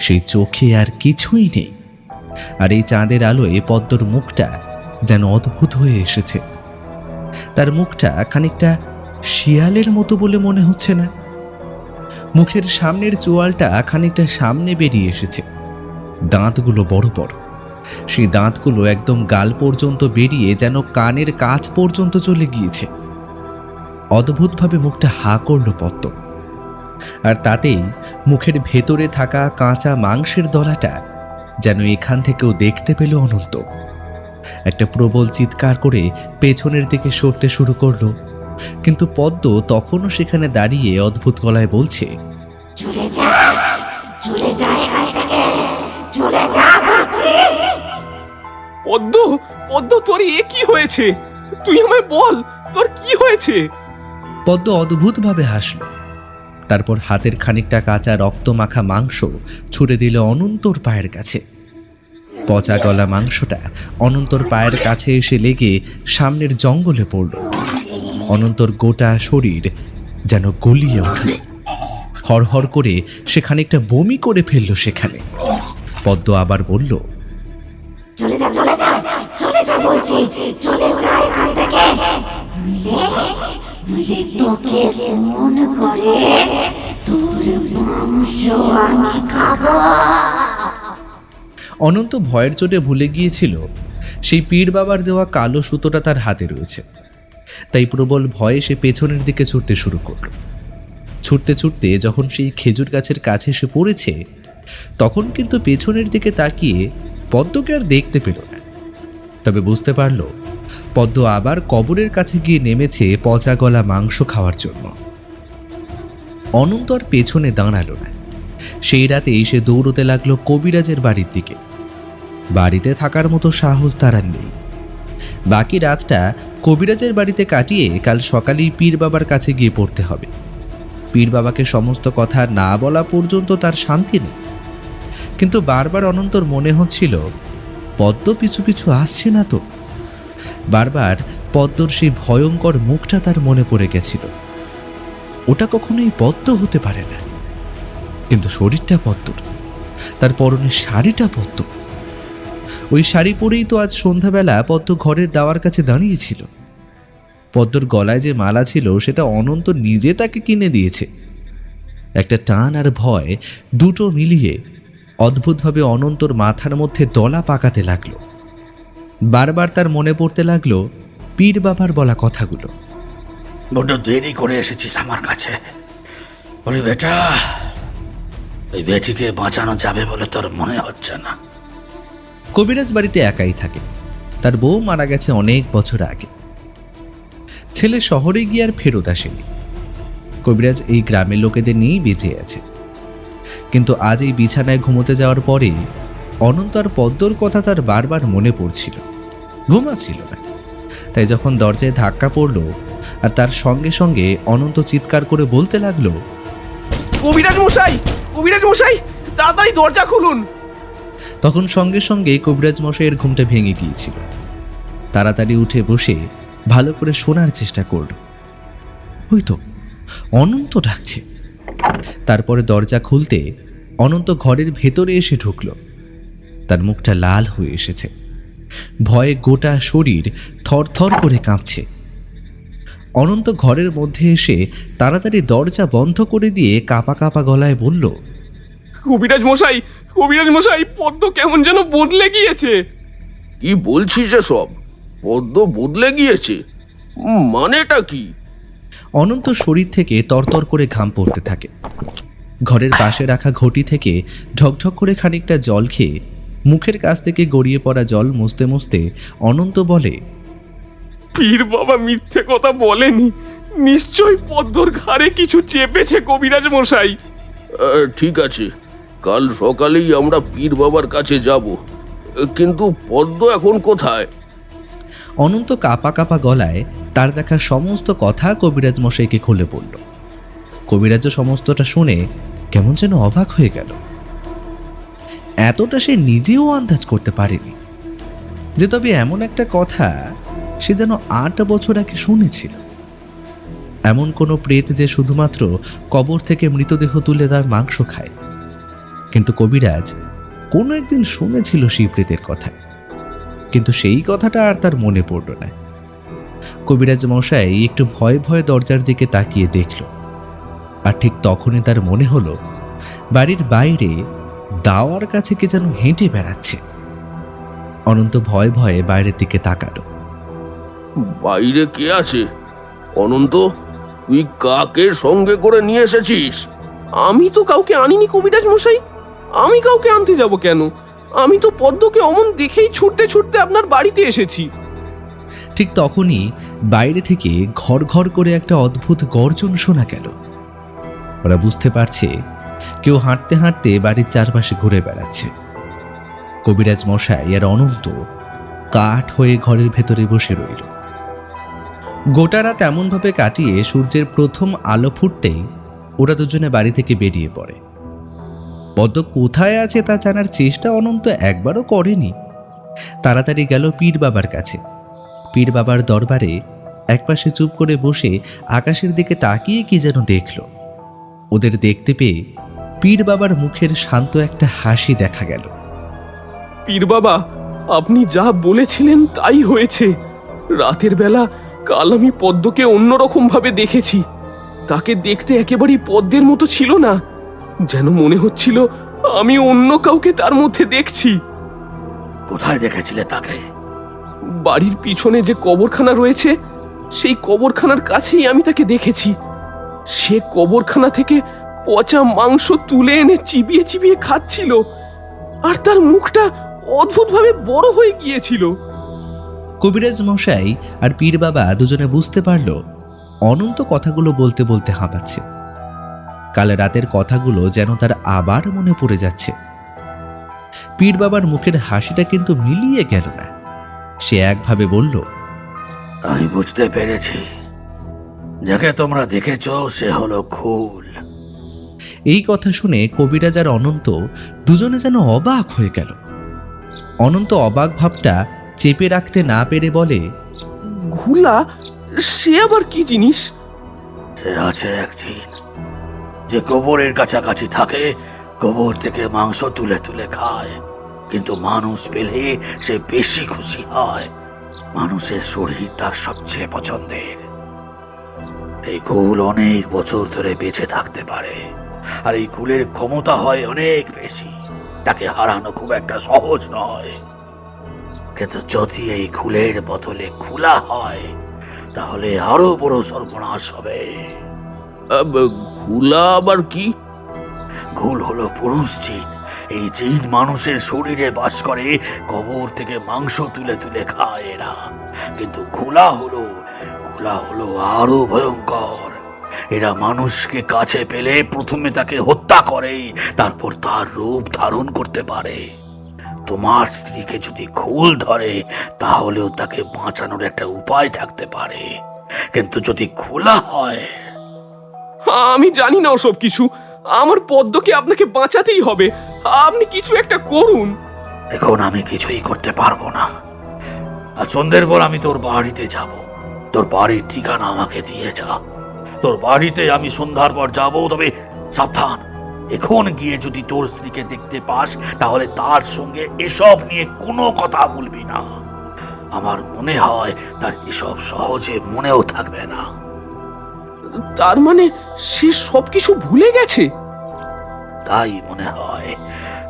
Speaker 6: সেই চোখে আর কিছুই নেই। আর এই চাঁদের আলোয় পদ্মর মুখটা যেন অদ্ভুত হয়ে এসেছে। তার মুখটা খানিকটা শিয়ালের মতো বলে মনে হচ্ছে না। মুখের সামনের চোয়ালটা খানিকটা সামনে বেরিয়ে এসেছে। দাঁতগুলো বড় বড়, সেই দাঁতগুলো একদম গাল পর্যন্ত বেরিয়ে যেন কানের কাছ পর্যন্ত চলে গিয়েছে। অদ্ভুতভাবে মুখটা হা করল পদ্ম, আর তাতেই মুখের ভেতরে থাকা কাঁচা মাংসের দলাটা যেন এখান থেকেও দেখতে পেল অনন্ত। একটা প্রবল চিৎকার করে পেছনের দিকে সরতে শুরু করলো, কিন্তু পদ্ম তখনও সেখানে দাঁড়িয়ে অদ্ভুত গলায় বলছে,
Speaker 2: চলে যা এখান থেকে, চলে যা বলছি।
Speaker 3: পদ্ম পদ্ম তোর এ কি হয়েছে? তুই আমায় বল, তোর কি হয়েছে?
Speaker 6: পদ্ম অদ্ভুতভাবে হাসল। তারপর হাতের খানিকটা কাঁচা রক্ত মাখা মাংস ছুঁড়ে দিল অনন্তর পায়ের কাছে। পচা গলা মাংসটা অনন্তর পায়ের কাছে এসে লেগে সামনের জঙ্গলে পড়ল। অনন্তর গোটা শরীর যেন গলিয়ে উঠল। হড়হড় করে সে খানিকটা বমি করে ফেলল সেখানে। পদ্ম আবার বলল,
Speaker 2: চলে যা বলছি, চলে যা এখান থেকে, নইলে তোকে মন করে তোর মাংস আমি খাবো।
Speaker 6: অনন্ত ভয়ের চোটে ভুলে গিয়েছিল সেই পীর বাবার দেওয়া কালো সুতোটা তার হাতে রয়েছে। তাই প্রবল ভয়ে সে পেছনের দিকে ছুটতে শুরু করল। ছুটতে ছুটতে যখন সেই খেজুর গাছের কাছে এসে পড়েছে, তখন কিন্তু পেছনের দিকে তাকিয়ে পদ্মকে আর দেখতে পেল না। তবে বুঝতে পারল পদ্ম আবার কবরের কাছে গিয়ে নেমেছে পচা গলা মাংস খাওয়ার জন্য। অনন্ত আর পেছনে দাঁড়ালো না। সেই রাতে সে দৌড়তে লাগলো কবিরাজের বাড়ির দিকে। বাড়িতে থাকার মতো সাহস তার আর নেই। বাকি রাতটা কবিরাজের বাড়িতে কাটিয়ে কাল সকালেই পীর বাবার কাছে গিয়ে পড়তে হবে। পীর বাবাকে সমস্ত কথা না বলা পর্যন্ত তার শান্তি নেই। কিন্তু বারবার অনন্তর মনে হচ্ছিল পদ্ম পিছু পিছু আসছে না তো। বারবার পদ্মর সেই ভয়ঙ্কর মুখটা তার মনে পড়ে গেছিল। ওটা কখনোই পদ্ম হতে পারে না, কিন্তু শরীরটা পদ্মর, তার পরনের শাড়িটা পদ্ম। ওই শাড়ি পরেই তো আজ সন্ধ্যাবেলা পদ্ম ঘরের দাওয়ার কাছে দাঁড়িয়েছিল। পদ্মর গলায় যে মালা ছিল সেটা অনন্ত নিজে তাকে কিনে দিয়েছে। একটা টান আর ভয় দুটো মিলিয়ে অদ্ভুতভাবে অনন্তর মাথার মধ্যে দলা পাকাতে লাগলো। বারবার তার মনে পড়তে লাগলো পীর বাবার বলা কথাগুলো।
Speaker 5: বড্ড দেরি করে এসেছিস আমার কাছে। ওরে বেটা, ওই বেটিকে বাঁচানো যাবে বলে তোর মনে হচ্ছে না।
Speaker 6: কবিরাজ বাড়িতে একাই থাকে। তার বউ মারা গেছে অনেক বছর আগে। ছেলে শহরে গিয়ে আর ফেরত আসেনি। কবিরাজ এই গ্রামের লোকেদের নিয়েই বেঁচে আছে। কিন্তু আজ এই বিছানায় ঘুমোতে যাওয়ার পরে অনন্ত আর পদ্মর কথা তার বারবার মনে পড়ছিল। ঘুমাচ্ছিল না। তাই যখন দরজায় ধাক্কা পড়ল আর তার সঙ্গে সঙ্গে অনন্ত চিৎকার করে বলতে লাগলো,
Speaker 3: কবিরাজ মশাই, কবিরাজ মশাই, তাড়াতাড়ি দরজা খুলুন।
Speaker 6: তখন সঙ্গে সঙ্গে কবিরাজ মশাইয়ের ঘুমটা ভেঙে গিয়েছিল। তাড়াতাড়ি উঠে বসে ভালো করে শোনার চেষ্টা করল। ওই তো অনন্ত ডাকছে। তারপরে দরজা খুলতে অনন্ত ঘরের ভেতরে এসে ঢুকল। তার মুখটা লাল হয়ে এসেছে। ভয়ে গোটা শরীর থরথর করে কাঁপছে। অনন্ত ঘরের মধ্যে এসে তাড়াতাড়ি দরজা বন্ধ করে দিয়ে কাঁপা কাঁপা গলায় বলল,
Speaker 3: কবিরাজ মশাই, কবিরাজ মশাই, পদ্ম কেমন যেন বদলে গিয়েছে।
Speaker 8: কি বলছিস এসব? পদ্ম বদলে গিয়েছে? মানেটা কি?
Speaker 6: অনন্ত শরীর থেকে তরতর করে ঘাম পড়তে থাকে। ঘরের পাশে রাখা ঘটি থেকে ঢকঢক করে খানিকটা জল খেয়ে মুখের কাছ থেকে গড়িয়ে পড়া জল মুছতে মুছতে অনন্ত বলে,
Speaker 3: পীর বাবা মিথ্যে কথা বলেনি। নিশ্চয়ই পদ্মর ঘাড়ে কিছু চেপেছে কবিরাজ মশাই।
Speaker 8: ঠিক আছে, কাল সকালেই আমরা পীর বাবার কাছে যাব। কিন্তু পদ্ম এখন কোথায়?
Speaker 6: অনন্ত কাঁপা কাঁপা গলায় তার দেখা সমস্ত কথা কবিরাজ মশাইকে খুলে পড়ল। কবিরাজও সমস্তটা শুনে কেমন যেন অবাক হয়ে গেল। এতটা সে নিজেও আন্দাজ করতে পারেনি যে তবে এমন একটা কথা সে যেন 8 বছর আগে শুনেছিল। এমন কোনো প্রেত যে শুধুমাত্র কবর থেকে মৃতদেহ তুলে তার মাংস খায়। কিন্তু কবিরাজ কোনো একদিন শুনেছিল সেই প্রেতের কথা, কিন্তু সেই কথাটা আর তার মনে পড়ল না। কবিরাজ মশাই একটু ভয়ে ভয়ে দরজার দিকে তাকিয়ে দেখল, আর ঠিক তখনই তার মনে হলো বাড়ির বাইরে দাওয়ার কাছে কে যেন হেঁটে বেড়াচ্ছে। অনন্ত ভয়ে ভয়ে বাইরের দিকে তাকালো।
Speaker 8: বাইরে কে আছে? অনন্ত, তুই কাকে সঙ্গে করে নিয়ে এসেছিস?
Speaker 3: আমি তো কাউকে আনিনি কবিরাজ মশাই। আমি কাউকে আনতে যাব কেন? আমি তো পদ্মকে অমন দেখেই ছুটতে ছুটতে আপনার বাড়িতে এসেছি।
Speaker 6: ঠিক তখনই বাইরে থেকে ঘর ঘর করে একটা অদ্ভুত গর্জন শোনা গেল। ওরা বুঝতে পারছে কেউ হাঁটতে হাঁটতে বাড়ির চারপাশে ঘুরে বেড়াচ্ছে। কবিরাজ মশাই আর অনন্ত কাঠ হয়ে ঘরের ভেতরে বসে রইল। গোটা রাত এমনভাবে কাটিয়ে সূর্যের প্রথম আলো ফুটতেই ওরা দুজনে বাড়ি থেকে বেরিয়ে পড়ে। পদ্ম কোথায় আছে তা জানার চেষ্টা অনন্ত একবারও করেনি। তাড়াতাড়ি গেল পীর বাবার কাছে। পীর বাবার দরবারে একপাশে চুপ করে বসে আকাশের দিকে তাকিয়ে কি যেন দেখল। ওদের দেখতে পেয়ে পীর বাবার মুখের শান্ত একটা হাসি দেখা গেল।
Speaker 3: পীর বাবা, আপনি যা বলেছিলেন তাই হয়েছে। রাতের বেলা কাল আমি পদ্মকে অন্যরকম ভাবে দেখেছি। তাকে দেখতে একেবারেই পদ্মের মতো ছিল না, যেন মনে হচ্ছিল আমি অন্য কাউকে তার মধ্যে দেখছি।
Speaker 5: কোথায় দেখেছিলে তাকে?
Speaker 3: বাড়ির পিছনে যে কবরখানা রয়েছে সেই কবরখানার কাছেই আমি তাকে দেখেছি। সে কবরখানা থেকে পচা মাংস তুলে এনে চিবিয়ে চিবিয়ে খাচ্ছিল, আর তার মুখটা অদ্ভুতভাবে বড় হয়ে গিয়েছিল।
Speaker 6: কবিরাজ মশাই আর পীর বাবা দুজনে বুঝতে পারল অনন্ত কথাগুলো বলতে বলতে হাঁপাচ্ছে। কাল রাতের কথাগুলো যেন তার আবার মনে পড়ে যাচ্ছে। পীর বাবার মুখের হাসিটা কিন্তু মিলিয়ে গেল না। সে একভাবে বলল,
Speaker 5: আমি বুঝতে পেরেছি, যাকে তোমরা দেখেছ সে হলো ঘুল।
Speaker 6: এই কথা শুনে কবিরাজ আর অনন্ত দুজনে যেন অবাক হয়ে গেল। অনন্ত অবাক ভাবটা চেপে রাখতে না পেরে বলে,
Speaker 3: ঘুলা? সে আবার কি জিনিস?
Speaker 5: সে আছে এক জিন, যে গোবরের কাছাকাছি থাকে, গোবর থেকে মাংস তুলে তুলে খায়, কিন্তু মানুষ পেলে সে বেশি খুশি হয়। মানুষের শরীর তার সবচেয়ে পছন্দের। এই ঘুল অনেক বছর ধরে বেঁচে থাকতে পারে, আর এই ঘুলের ক্ষমতা হয় অনেক বেশি। তাকে হারানো খুব একটা সহজ নয়, কিন্তু যদি এই ঘুলের বদলে ঘুলা হয় তাহলে আরো বড় সর্বনাশ হবে।
Speaker 8: ঘুলা আবার কি?
Speaker 5: ঘুল হলো পুরুষ জিন। এই জিন মানুষের শরীরে বাস করে, কবর থেকে মাংস তুলে তুলে খায় এরা। কিন্তু ঘুলা হলো আরো ভয়ঙ্কর। এরা মানুষকে কাছে পেলে প্রথমে তাকে হত্যা করে, তারপর তার রূপ ধারণ করতে পারে। তোমার স্ত্রীকে যদি ঘুল ধরে তাহলেও তাকে বাঁচানোর একটা উপায় থাকতে পারে, কিন্তু যদি ঘোলা হয়।
Speaker 3: আমি জানি না ওসব কিছু। আমার পদ্মকে আপনাকে বাঁচাতেই হবে। আপনি কিছু একটা করুন।
Speaker 5: এখন আমি কিছুই করতে পারবো না। আর সন্ধ্যের পর আমি তোর বাড়িতে যাব। তোর বাড়ির ঠিকানা আমাকে দিয়ে যা। তোর বাড়িতে আমি সন্ধ্যার পর যাব, তবে সাবধান, এখন গিয়ে যদি তোর স্ত্রীকে দেখতে পাস তাহলে তার সঙ্গে এসব নিয়ে কোনো কথা বলবি না। আমার মনে হয় তার এসব সহজে মনেও থাকবে না।
Speaker 3: তার মানে সে সবকিছু ভুলে গেছে?
Speaker 5: তাই মনে হয়।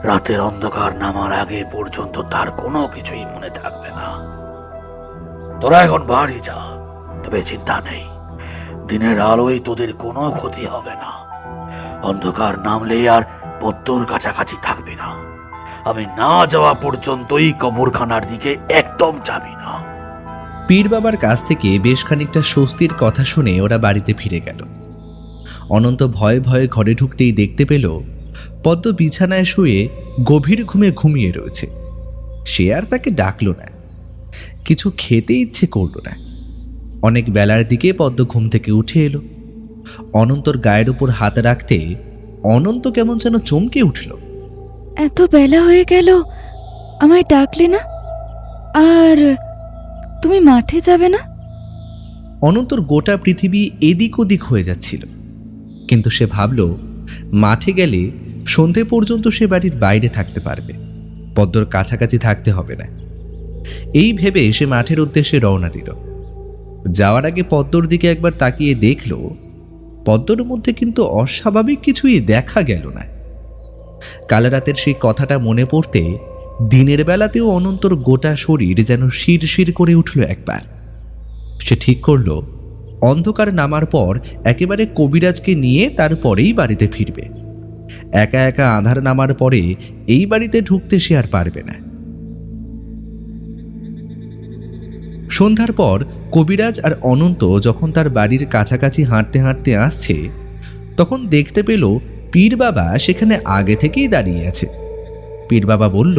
Speaker 5: রাতের অন্ধকার নামার আগে পর্যন্ত তার কোনো কিছুই মনে থাকবে না। তোরা এখন বাড়ি যা, তবে চিন্তা নেই, দিনের আলোয় তোদের কোনো ক্ষতি হবে না। অন্ধকার নামলে আর পদ্মর কাছাকাছি থাকবি না। আমি না যাওয়া পর্যন্তই কবরখানার দিকে একদম যাবি না।
Speaker 6: পীর বাবার কাছ থেকে বেশ খানিকটা স্বস্তির কথা শুনে ওরা বাড়িতে ফিরে গেল। অনন্ত ভয়ে ভয়ে ঘরে ঢুকতেই দেখতে পেল পদ্ম বিছানায় শুয়ে গভীর ঘুমে ঘুমিয়ে রয়েছে। সে আর তাকে ডাকল না, কিছু খেতে ইচ্ছে করল না। অনেক বেলার দিকে পদ্ম ঘুম থেকে উঠে এলো। অনন্তর গায়ের উপর হাত রাখতে অনন্ত কেমন যেন চমকে উঠল।
Speaker 1: এত বেলা হয়ে গেল, আমায় ডাকলে না? আর তুমি মাঠে যাবে না?
Speaker 6: অনন্তর গোটা পৃথিবী এদিক ওদিক হয়ে যাচ্ছিল, কিন্তু সে ভাবল মাঠে গেলে সন্ধে পর্যন্ত সে বাড়ির বাইরে থাকতে পারবে, পদ্মর কাছাকাছি থাকতে হবে না। এই ভেবে সে মাঠের উদ্দেশ্যে রওনা দিল। যাওয়ার আগে পদ্মর দিকে একবার তাকিয়ে দেখল, পদ্মর মধ্যে কিন্তু অস্বাভাবিক কিছুই দেখা গেল না। কাল রাতের সেই কথাটা মনে পড়তে দিনের বেলাতেও অনন্তর গোটা শরীর যেন শিরশির করে উঠল একবার। সে ঠিক করল অন্ধকার নামার পর একেবারে কবিরাজকে নিয়ে তারপরেই বাড়িতে ফিরবে। একা একা আঁধার নামার পরে এই বাড়িতে ঢুকতে সে আর পারবে না। সন্ধ্যার পর কবিরাজ আর অনন্ত যখন তার বাড়ির কাছাকাছি হাঁটতে হাঁটতে আসছে, তখন দেখতে পেল পীর বাবা সেখানে আগে থেকেই দাঁড়িয়ে আছে। পীর বাবা বলল,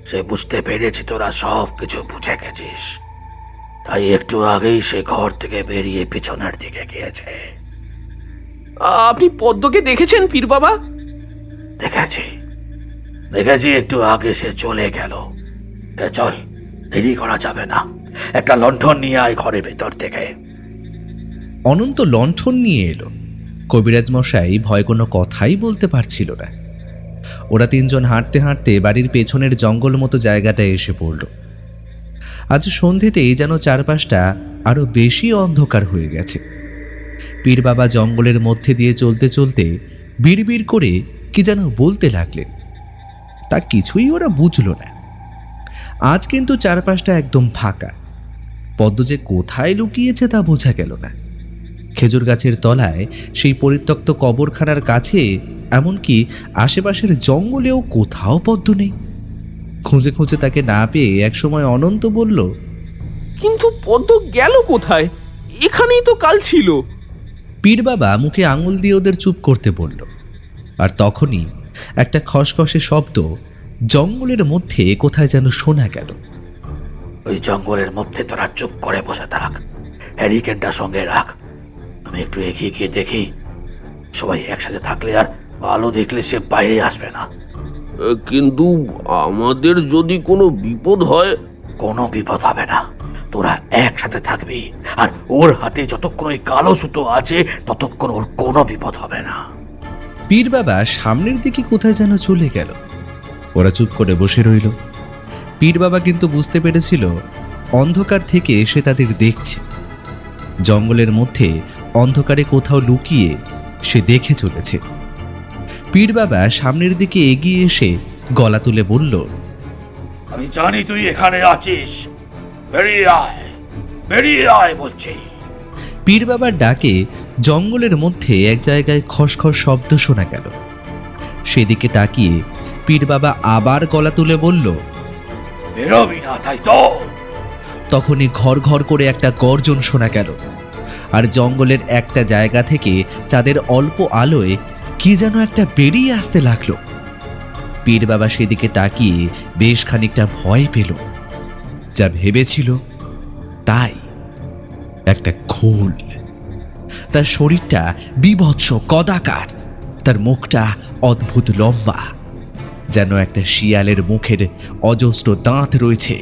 Speaker 5: সে বুঝতে পেরেছি তোরা সব কিছু বুঝে গেছিস, তাই একটু আগেই সে ঘর থেকে বেরিয়ে পিছনের দিকে গিয়েছে।
Speaker 3: আপনি পদ্মকে দেখেছেন পীর বাবা?
Speaker 5: দেখেছি, একটু আগে সে চলে গেল। চল, দেরি করা যাবে না, একটা লণ্ঠন নিয়ে আয় ঘরের ভেতর থেকে।
Speaker 6: অনন্ত লণ্ঠন নিয়ে এলো। কবিরাজ মশাই ভয় কোনো কথাই বলতে পারছিল না। ওরা তিনজন হাঁটতে হাঁটতে বাড়ির পেছনের জঙ্গল মতো জায়গাটায় এসে পড়ল। আজ সন্ধেতেই যেন চারপাশটা আরো বেশি অন্ধকার হয়ে গেছে। পীর বাবা জঙ্গলের মধ্যে দিয়ে চলতে চলতে বিড়বিড় করে কি যেন বলতে লাগলেন। তা কিছুই ওরা বুঝল না। আজ কিন্তু চারপাশটা একদম ফাঁকা। পদ্ম যে কোথায় লুকিয়েছে তা বোঝা গেল না। খেজুর গাছের তলায়, সেই পরিত্যক্ত কবরখানার কাছে, এমনকি আশেপাশের জঙ্গলেও কোথাও পদ্ম নেই। খুঁজে খুঁজে তাকে না পেয়ে একসময় অনন্ত বলল,
Speaker 3: কিন্তু পদ্ম গেল কোথায়? এখানেই তো কাল ছিল।
Speaker 6: পীর বাবা মুখে আঙুল দিয়ে ওদের চুপ করতে বলল। আর তখনই একটা খসখসে শব্দ জঙ্গলের মধ্যে কোথায় যেন শোনা গেল।
Speaker 5: ওই জঙ্গলের মধ্যে তোরা চুপ করে বসে থাক, হ্যারিকেনটা সঙ্গে রাখ। আমি একটু এগিয়ে গিয়ে দেখি। সবাই একসাথে থাকলে আর ভালো দেখলে সে বাইরে আসবে না।
Speaker 8: কিন্তু আমাদের যদি কোনো বিপদ হয়?
Speaker 5: কোনো বিপদ হবে না, তোরা একসাথে থাকবি। আর ওর হাতে যতক্ষণ ওই কালো সুতো আছে ততক্ষণ ওর কোনো বিপদ হবে না।
Speaker 6: পীর বাবা সামনের দিকে কোথায় যেন চলে গেল। ওরা চুপ করে বসে রইল। পীর বাবা কিন্তু বুঝতে পেরেছিল অন্ধকার থেকে এসে তাদের দেখছে। জঙ্গলের মধ্যে অন্ধকারে কোথাও লুকিয়ে সে দেখে চলেছে। পীর বাবা সামনের দিকে এগিয়ে এসে গলা তুলে বলল,
Speaker 5: আমি জানি তুই এখানে আছিস, বেরিয়ে আয়, বেরিয়ে আয় বলছি।
Speaker 6: পীর বাবার ডাকে জঙ্গলের মধ্যে এক জায়গায় খসখস শব্দ শোনা গেল। সেদিকে তাকিয়ে পীর বাবা আবার গলা তুলে বলল,
Speaker 5: বেরোবি না তাই তো?
Speaker 6: তখনই ঘর ঘর করে একটা গর্জন শোনা গেল। আর জঙ্গলের একটা জায়গা থেকে চাঁদের অল্প আলোয় কি যেন একটা বেরিয়ে আসতে লাগলো। পীর বাবা সেদিকে তাকিয়ে বেশ খানিকটা ভয় পেল। যা ভেবেছিল তাই, একটা খোল। তার শরীরটা বীভৎস কদাকার, তার মুখটা অদ্ভুত লম্বা, যেন একটা শিয়ালের মুখের অজস্র দাঁত রয়েছে।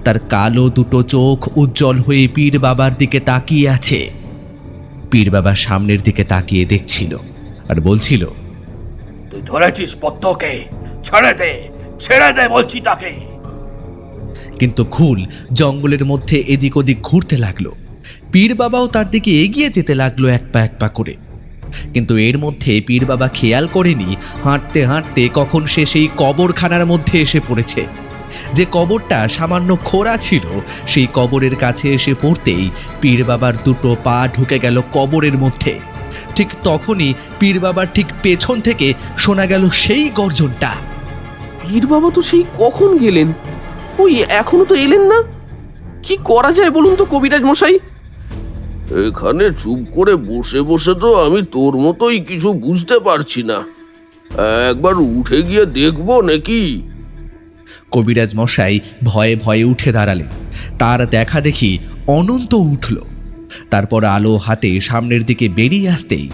Speaker 6: তার কালো দুটো চোখ উজ্জ্বল হয়ে পীর বাবার দিকে তাকিয়ে আছে। পীর বাবা সামনের দিকে তাকিয়ে দেখছিল আর বলছিল,
Speaker 5: তুই ধরেছিস পদ্মকে, ছেড়ে দে, ছেড়ে দে বলছি তাকে।
Speaker 6: কিন্তু খুল জঙ্গলের মধ্যে এদিক ওদিক ঘুরতে লাগলো। পীর বাবাও তার দিকে এগিয়ে যেতে লাগলো এক পা করে। কিন্তু এর মধ্যে পীর বাবা খেয়াল করেনি হাঁটতে হাঁটতে কখন সে সেই কবরখানার মধ্যে এসে পড়েছে। যে কবরটা সামান্য খোঁড়া ছিল, সেই কবরের কাছে এসে পড়তেই পীর বাবার দুটো পা ঢুকে গেল কবরের মধ্যে। ঠিক তখনই পীর বাবার ঠিক পেছন থেকে শোনা গেল সেই গর্জনটা।
Speaker 3: পীর বাবা তো সেই কখন গেলেন, ওই এখনো তো এলেন না। কি করা যায় বলুন তো কবিরাজ মশাই?
Speaker 8: এখানে চুপ করে বসে বসে তো আমি তোর মতোই কিছু বুঝতে পারছি না। একবার উঠে গিয়ে দেখবো নাকি?
Speaker 6: কবিরাজ মশাই ভয়ে ভয়ে উঠে দাঁড়ালেন। তার দেখা দেখি অনন্ত উঠল। তারপর আলো হাতে সামনের দিকে বেরিয়ে আসতেই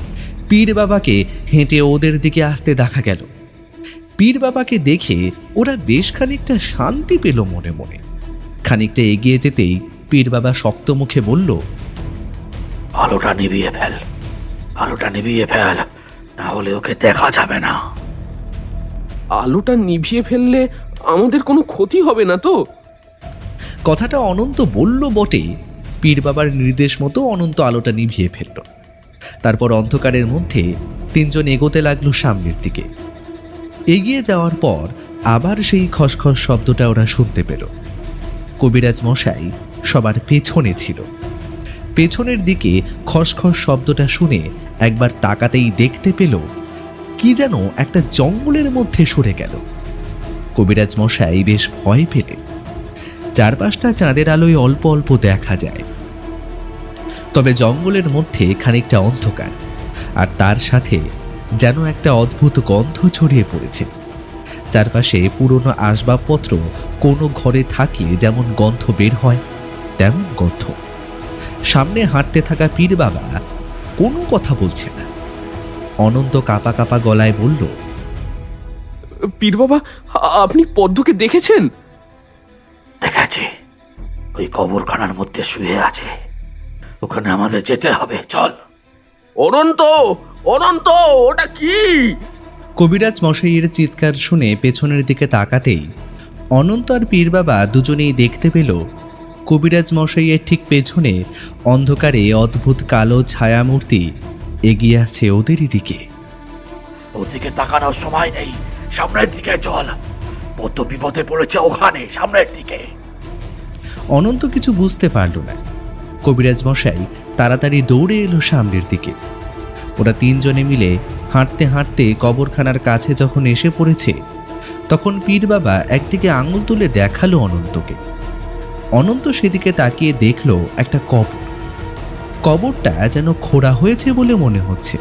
Speaker 6: পীর বাবাকে হেঁটে ওদের দিকে আসতে দেখা গেল। পীর বাবাকে দেখে ওরা বেশ খানিকটা শান্তি পেল মনে মনে। খানিকটা এগিয়ে যেতেই পীর বাবা শক্ত মুখে বলল,
Speaker 5: আলোটা নিভিয়ে ফেল, আলোটা নিভিয়ে ফেল, না হলে ওকে দেখা যাবে না।
Speaker 3: আলোটা নিভিয়ে ফেললে আমাদের কোনো ক্ষতি হবে না তো?
Speaker 6: কথাটা অনন্ত বলল বটে। পীর বাবার নির্দেশ মতো অনন্ত আলোটা নিভিয়ে ফেলল। তারপর অন্ধকারের মধ্যে তিনজন এগোতে লাগলো সামনের দিকে। এগিয়ে যাওয়ার পর আবার সেই খসখস শব্দটা ওরা শুনতে পেল। কবিরাজ মশাই সবার পেছনে ছিল। পেছনের দিকে খসখস শব্দটা শুনে একবার তাকাতেই দেখতে পেল কি যেন একটা জঙ্গলের মধ্যে সরে গেল। কবিরাজ মশাই বেশ ভয় পেলেন। চারপাশটা চাঁদের আলোয় অল্প অল্প দেখা যায়, তবে জঙ্গলের মধ্যে খানিকটা অন্ধকার, আর তার সাথে যেন একটা অদ্ভুত গন্ধ ছড়িয়ে পড়েছে। চারপাশে পুরনো আসবাবপত্র কোনো ঘরে থাকলে যেমন গন্ধ বের হয় তেমন গন্ধ। সামনে হাঁটতে থাকা পীর বাবা কোনো কথা বলছে না। অনন্ত কাঁপা কাঁপা গলায় বলল,
Speaker 3: পীর বাবা, আপনি পদ্মকে দেখেছেন?
Speaker 5: দেখেছি, ওই কবরখানার মধ্যে শুয়ে আছে। ওখানে আমাদের যেতে হবে, চল।
Speaker 8: অনন্ত, অনন্ত, ওটা কি?
Speaker 6: কবিরাজ মশাইয়ের চিৎকার শুনে পেছনের দিকে তাকাতেই অনন্ত আর পীর বাবা দুজনেই দেখতে পেল কবিরাজ মশাইয়ের ঠিক পেছনে অন্ধকারে অদ্ভুত কালো ছায়ামূর্তি এগিয়ে আসছে ওদেরই দিকে।
Speaker 5: ওদিকে তাকানোর সময় নেই, সামনের দিকে চল। পদ্ম বিপদে পড়েছে ওখানে, সামনের দিকে।
Speaker 6: অনন্ত কিছু বুঝতে পারল না। কবিরাজ মশাই তাড়াতাড়ি দৌড়ে এলো সামনের দিকে। ওরা তিনজনে মিলে হাঁটতে হাঁটতে কবরখানার কাছে যখন এসে পড়েছে, তখন পীর বাবা একদিকে আঙুল তুলে দেখালো অনন্তকে। অনন্ত সেদিকে তাকিয়ে দেখল একটা কবর। কবরটা যেন খোঁড়া হয়েছে বলে মনে হচ্ছে।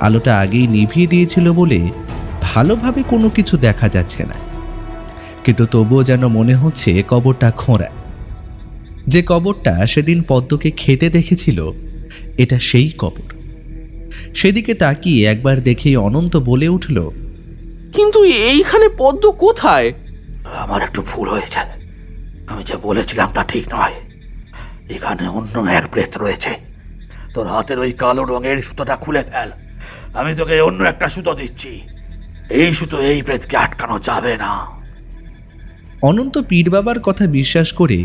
Speaker 6: আলোটা আগেই নিভিয়ে দিয়েছিল বলে ভালোভাবে কোনো কিছু দেখা যাচ্ছে না, কিন্তু তবুও যেন মনে হচ্ছে কবরটা খোঁড়া। যে কবরটা সেদিন পদ্মকে খেতে দেখেছিল, এটা সেই কবর। সেদিকে তাকিয়ে একবার দেখেই অনন্ত বলে উঠল,
Speaker 3: কিন্তু এইখানে পদ্ম কোথায়?
Speaker 5: আমার একটু ভুল হয়েছে, আমি যা বলেছিলাম তা ঠিক নয়। এখানে অন্য এক প্রেত রয়েছে। তোর হাতের ওই কালো রঙের সুতোটা খুলে ফেল, আমি তোকে অন্য একটা সুতো দিচ্ছি। এই সুতো এই প্রেতকে আটকানো যাবে না।
Speaker 6: অনন্ত পীর বাবার কথা বিশ্বাস করে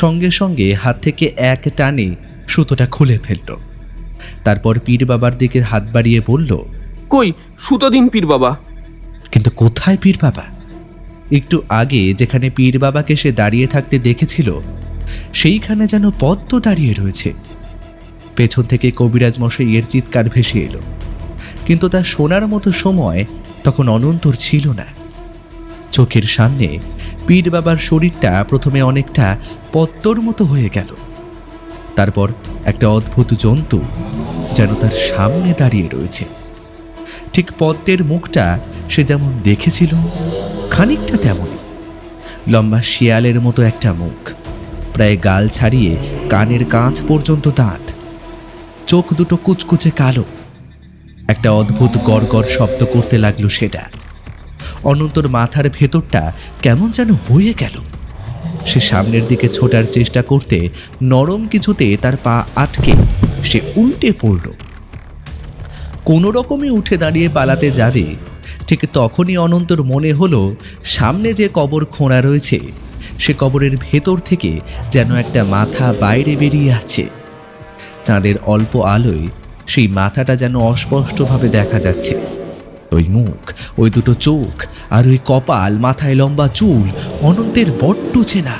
Speaker 6: সঙ্গে সঙ্গে হাত থেকে এক টানে সুতোটা খুলে ফেলল। তারপর পীর বাবার দিকে হাত বাড়িয়ে বলল,
Speaker 3: কই সুতো দিন পীর বাবা।
Speaker 6: কিন্তু কোথায় পীর বাবা? একটু আগে যেখানে পীর বাবাকে সে দাঁড়িয়ে থাকতে দেখেছিল, সেইখানে যেন পদ্ম দাঁড়িয়ে রয়েছে। পেছন থেকে কবিরাজ মশাইয়ের চিৎকার ভেসে এলো, কিন্তু তা শোনার মতো সময় তখন অনন্তর ছিল না। চোখের সামনে পীর বাবার শরীরটা প্রথমে অনেকটা পদ্মর মতো হয়ে গেল, তারপর একটা অদ্ভুত জন্তু যেন তার সামনে দাঁড়িয়ে রয়েছে। ঠিক পদ্মের মুখটা সে যেমন দেখেছিল খানিকটা তেমনই, লম্বা শিয়ালের মতো একটা মুখ, প্রায় গাল ছাড়িয়ে কানের কাঁচ পর্যন্ত দাঁত, চোখ দুটো কুচকুচে কালো। একটা অদ্ভুত গড়গড় শব্দ করতে লাগলো সেটা। অনন্তর মাথার ভেতরটা কেমন যেন হয়ে গেল। সে সামনের দিকে ছোটার চেষ্টা করতে নরম কিছুতে তার পা আটকে সে উল্টে পড়ল। কোনো রকমে উঠে দাঁড়িয়ে পালাতে যাবে, ঠিক তখনই অনন্তর মনে হলো সামনে যে কবর খোঁড়া রয়েছে, সে কবরের ভেতর থেকে যেন একটা মাথা বাইরে বেরিয়ে আসছে। চাঁদের অল্প আলোয় সেই মাথাটা যেন অস্পষ্টভাবে দেখা যাচ্ছে। ওই মুখ, ওই দুটো চোখ, আর ওই কপাল, মাথায় লম্বা চুল অনন্তের বড্ড চেনা।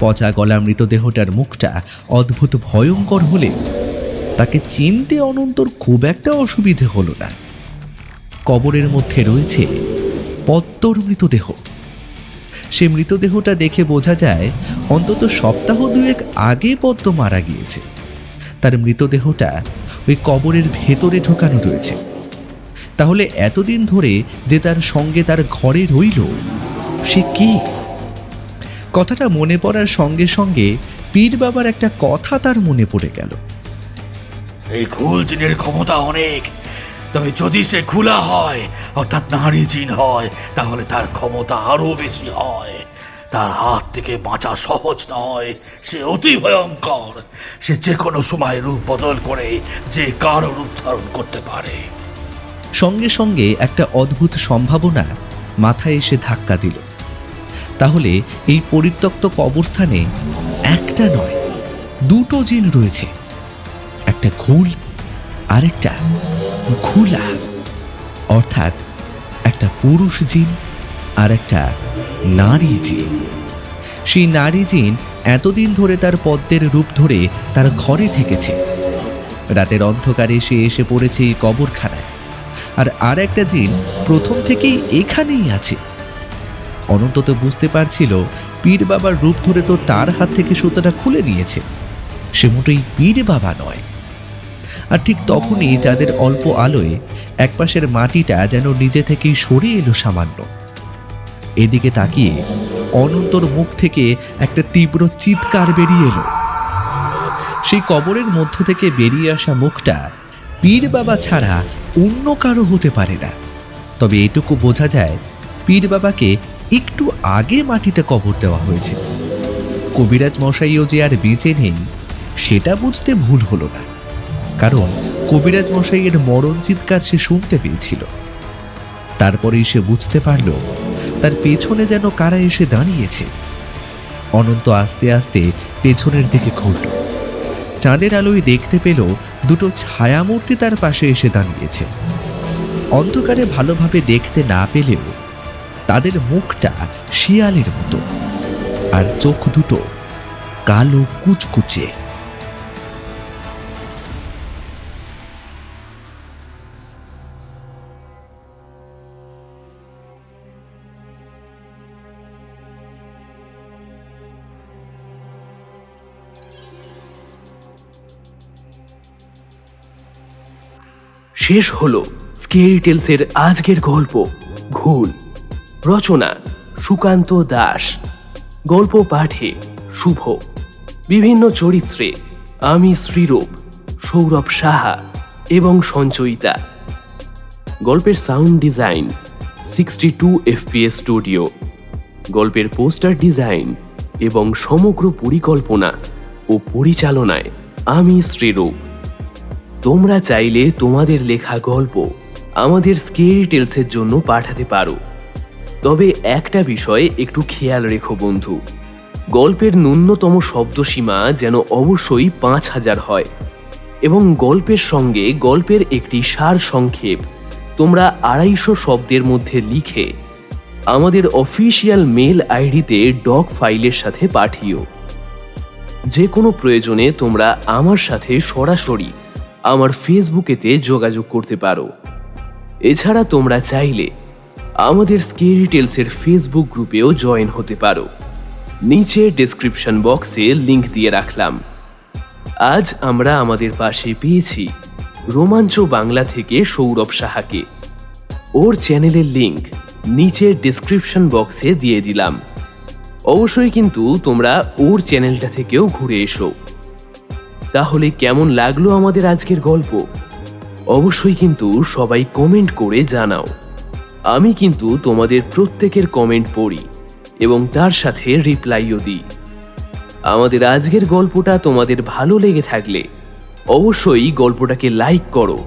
Speaker 6: পচা গলা মৃতদেহটার মুখটা অদ্ভুত ভয়ঙ্কর হলে তাকে চিনতে অনন্তর খুব একটা অসুবিধে হলো না। কবরের মধ্যে রয়েছে পদ্মর মৃতদেহ। সে মৃতদেহটা দেখে বোঝা যায় অন্তত সপ্তাহ দুয়েক আগে পদ্ম মারা গিয়েছে। তার মৃতদেহটা ওই কবরের ভেতরে ঢোকানো রয়েছে। তাহলে এতদিন ধরে যে তার সঙ্গে তার ঘরে রইল, সে কে? কথাটা মনে পড়ার সঙ্গে সঙ্গে পীর বাবার একটা কথা তার মনে পড়ে গেল।
Speaker 5: এই ঘুল জিনের ক্ষমতা অনেক, তবে যদি সে খোলা হয় অর্থাৎ নারী জিন হয়, তাহলে তার ক্ষমতা আরো বেশি হয়। তার হাত থেকে বাঁচা সহজ নয়, সে অতি ভয়ঙ্কর। সে যে কোনো সময় রূপ বদল করে যে কারো রূপ ধারণ করতে পারে।
Speaker 6: সঙ্গে সঙ্গে একটা অদ্ভুত সম্ভাবনা মাথায় এসে ধাক্কা দিল। তাহলে এই পরিত্যক্ত কবরস্থানে একটা নয়, দুটো জিন রয়েছে, একটা ঘুল আর একটা ঘুলা, অর্থাৎ একটা পুরুষ জিন আর একটা নারী জিন। সেই নারী জিন এতদিন ধরে তার পদ্মের রূপ ধরে তার ঘরে থেকেছে। রাতের অন্ধকারে সে এসে পড়েছে এই কবরখানায়, আর একটা জিন প্রথম থেকেই এখানেই আছে। অনন্ত তো বুঝতে পারছিল পীর বাবার রূপ ধরে তো তার হাত থেকে সুতোটা খুলে নিয়েছে, সে মোটেই পীর বাবা নয়। আর ঠিক তখনই যাদের অল্প আলোয় একপাশের মাটিটা যেন নিজে থেকেই সরে এলো সামান্য। এদিকে তাকিয়ে অনন্তর মুখ থেকে একটা তীব্র চিৎকার বেরিয়ে এলো। সেই কবরের মধ্য থেকে বেরিয়ে আসা মুখটা পীর বাবা ছাড়া অন্য কারো হতে পারে না। তবে এটুকু বোঝা যায় পীর বাবাকে একটু আগে মাটিতে কবর দেওয়া হয়েছে। কবিরাজ মশাইও যে আর বেঁচে নেই সেটা বুঝতে ভুল হলো না, কারণ কবিরাজ মশাইয়ের মরণ চিৎকার সে শুনতে পেয়েছিল। তারপরেই সে বুঝতে পারল তার পেছনে যেন কারা এসে দাঁড়িয়েছে। অনন্ত আস্তে আস্তে পেছনের দিকে ঘুরল। চাঁদের আলোয় দেখতে পেল দুটো ছায়ামূর্তি তার পাশে এসে দাঁড়িয়েছে। অন্ধকারে ভালোভাবে দেখতে না পেলেও তাদের মুখটা শিয়ালের মতো, আর চোখ দুটো কালো কুচকুচে।
Speaker 4: শেষ হলো স্কেরি টেলসের আজকের গল্প ঘুল। রচনা সুকান্ত দাস, গল্প পাঠে শুভ, বিভিন্ন চরিত্রে আমি শ্রীরূপ, সৌরভ সাহা এবং সঞ্চয়িতা। গল্পের সাউন্ড ডিজাইন 62 FPS স্টুডিও। গল্পের পোস্টার ডিজাইন এবং সমগ্র পরিকল্পনা ও পরিচালনায় আমি শ্রীরূপ। তোমরা চাইলে তোমাদের লেখা গল্প আমাদের স্কেরি টেলসের জন্য পাঠাতে পারো, তবে একটা বিষয়ে একটু খেয়াল রেখো বন্ধু, গল্পের ন্যূনতম শব্দসীমা যেন অবশ্যই 5000 হয় এবং গল্পের সঙ্গে গল্পের একটি সার সংক্ষেপ তোমরা 250 শব্দের মধ্যে লিখে আমাদের অফিসিয়াল মেল আইডিতে ডক ফাইলের সাথে পাঠিও। যে কোনো প্রয়োজনে তোমরা আমার সাথে সরাসরি আমার ফেসবুকেতে যোগাযোগ করতে পারো। এছাড়া তোমরা চাইলে আমাদের স্কেরি টেলসের ফেসবুক গ্রুপেও জয়েন হতে পারো। নিচে ডেসক্রিপশন বক্সে লিংক দিয়ে রাখলাম। আজ আমরা আমাদের পাশে পেয়েছি রোমাঞ্চ বাংলা থেকে সৌরভ সাহাকে। ওর চ্যানেলের লিংক নিচে ডেসক্রিপশন বক্সে দিয়ে দিলাম। অবশ্যই কিন্তু তোমরা ওর চ্যানেলটা থেকেও ঘুরে এসো। তাহলে কেমন লাগলো আমাদের আজকের গল্প অবশ্যই কিন্তু সবাই কমেন্ট করে জানাও। আমি কিন্তু তোমাদের প্রত্যেকের কমেন্ট পড়ি এবং তার সাথে রিপ্লাইও দিই। আমাদের আজকের গল্পটা তোমাদের ভালো লেগে থাকলে অবশ্যই গল্পটাকে লাইক করো,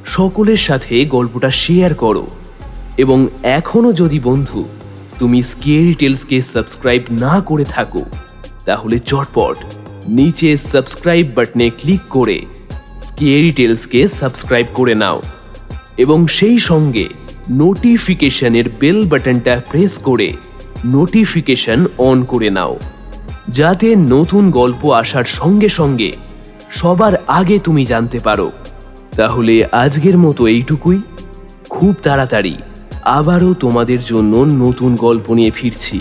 Speaker 4: সকলের সাথে গল্পটা শেয়ার করো এবং এখনো যদি বন্ধু তুমি স্কেরি টেলসকে সাবস্ক্রাইব না করে থাকো তাহলে চটপট নিচে সাবস্ক্রাইব বাটনে ক্লিক করে স্কেরি টেলসকে সাবস্ক্রাইব করে নাও এবং সেই সঙ্গে নোটিফিকেশনের বেল বাটনটা প্রেস করে নোটিফিকেশন অন করে নাও, যাতে নতুন গল্প আসার সঙ্গে সঙ্গে সবার আগে তুমি জানতে পারো। তাহলে আজকের মতো এইটুকুই। খুব তাড়াতাড়ি আবারও তোমাদের জন্য নতুন গল্প নিয়ে ফিরছি।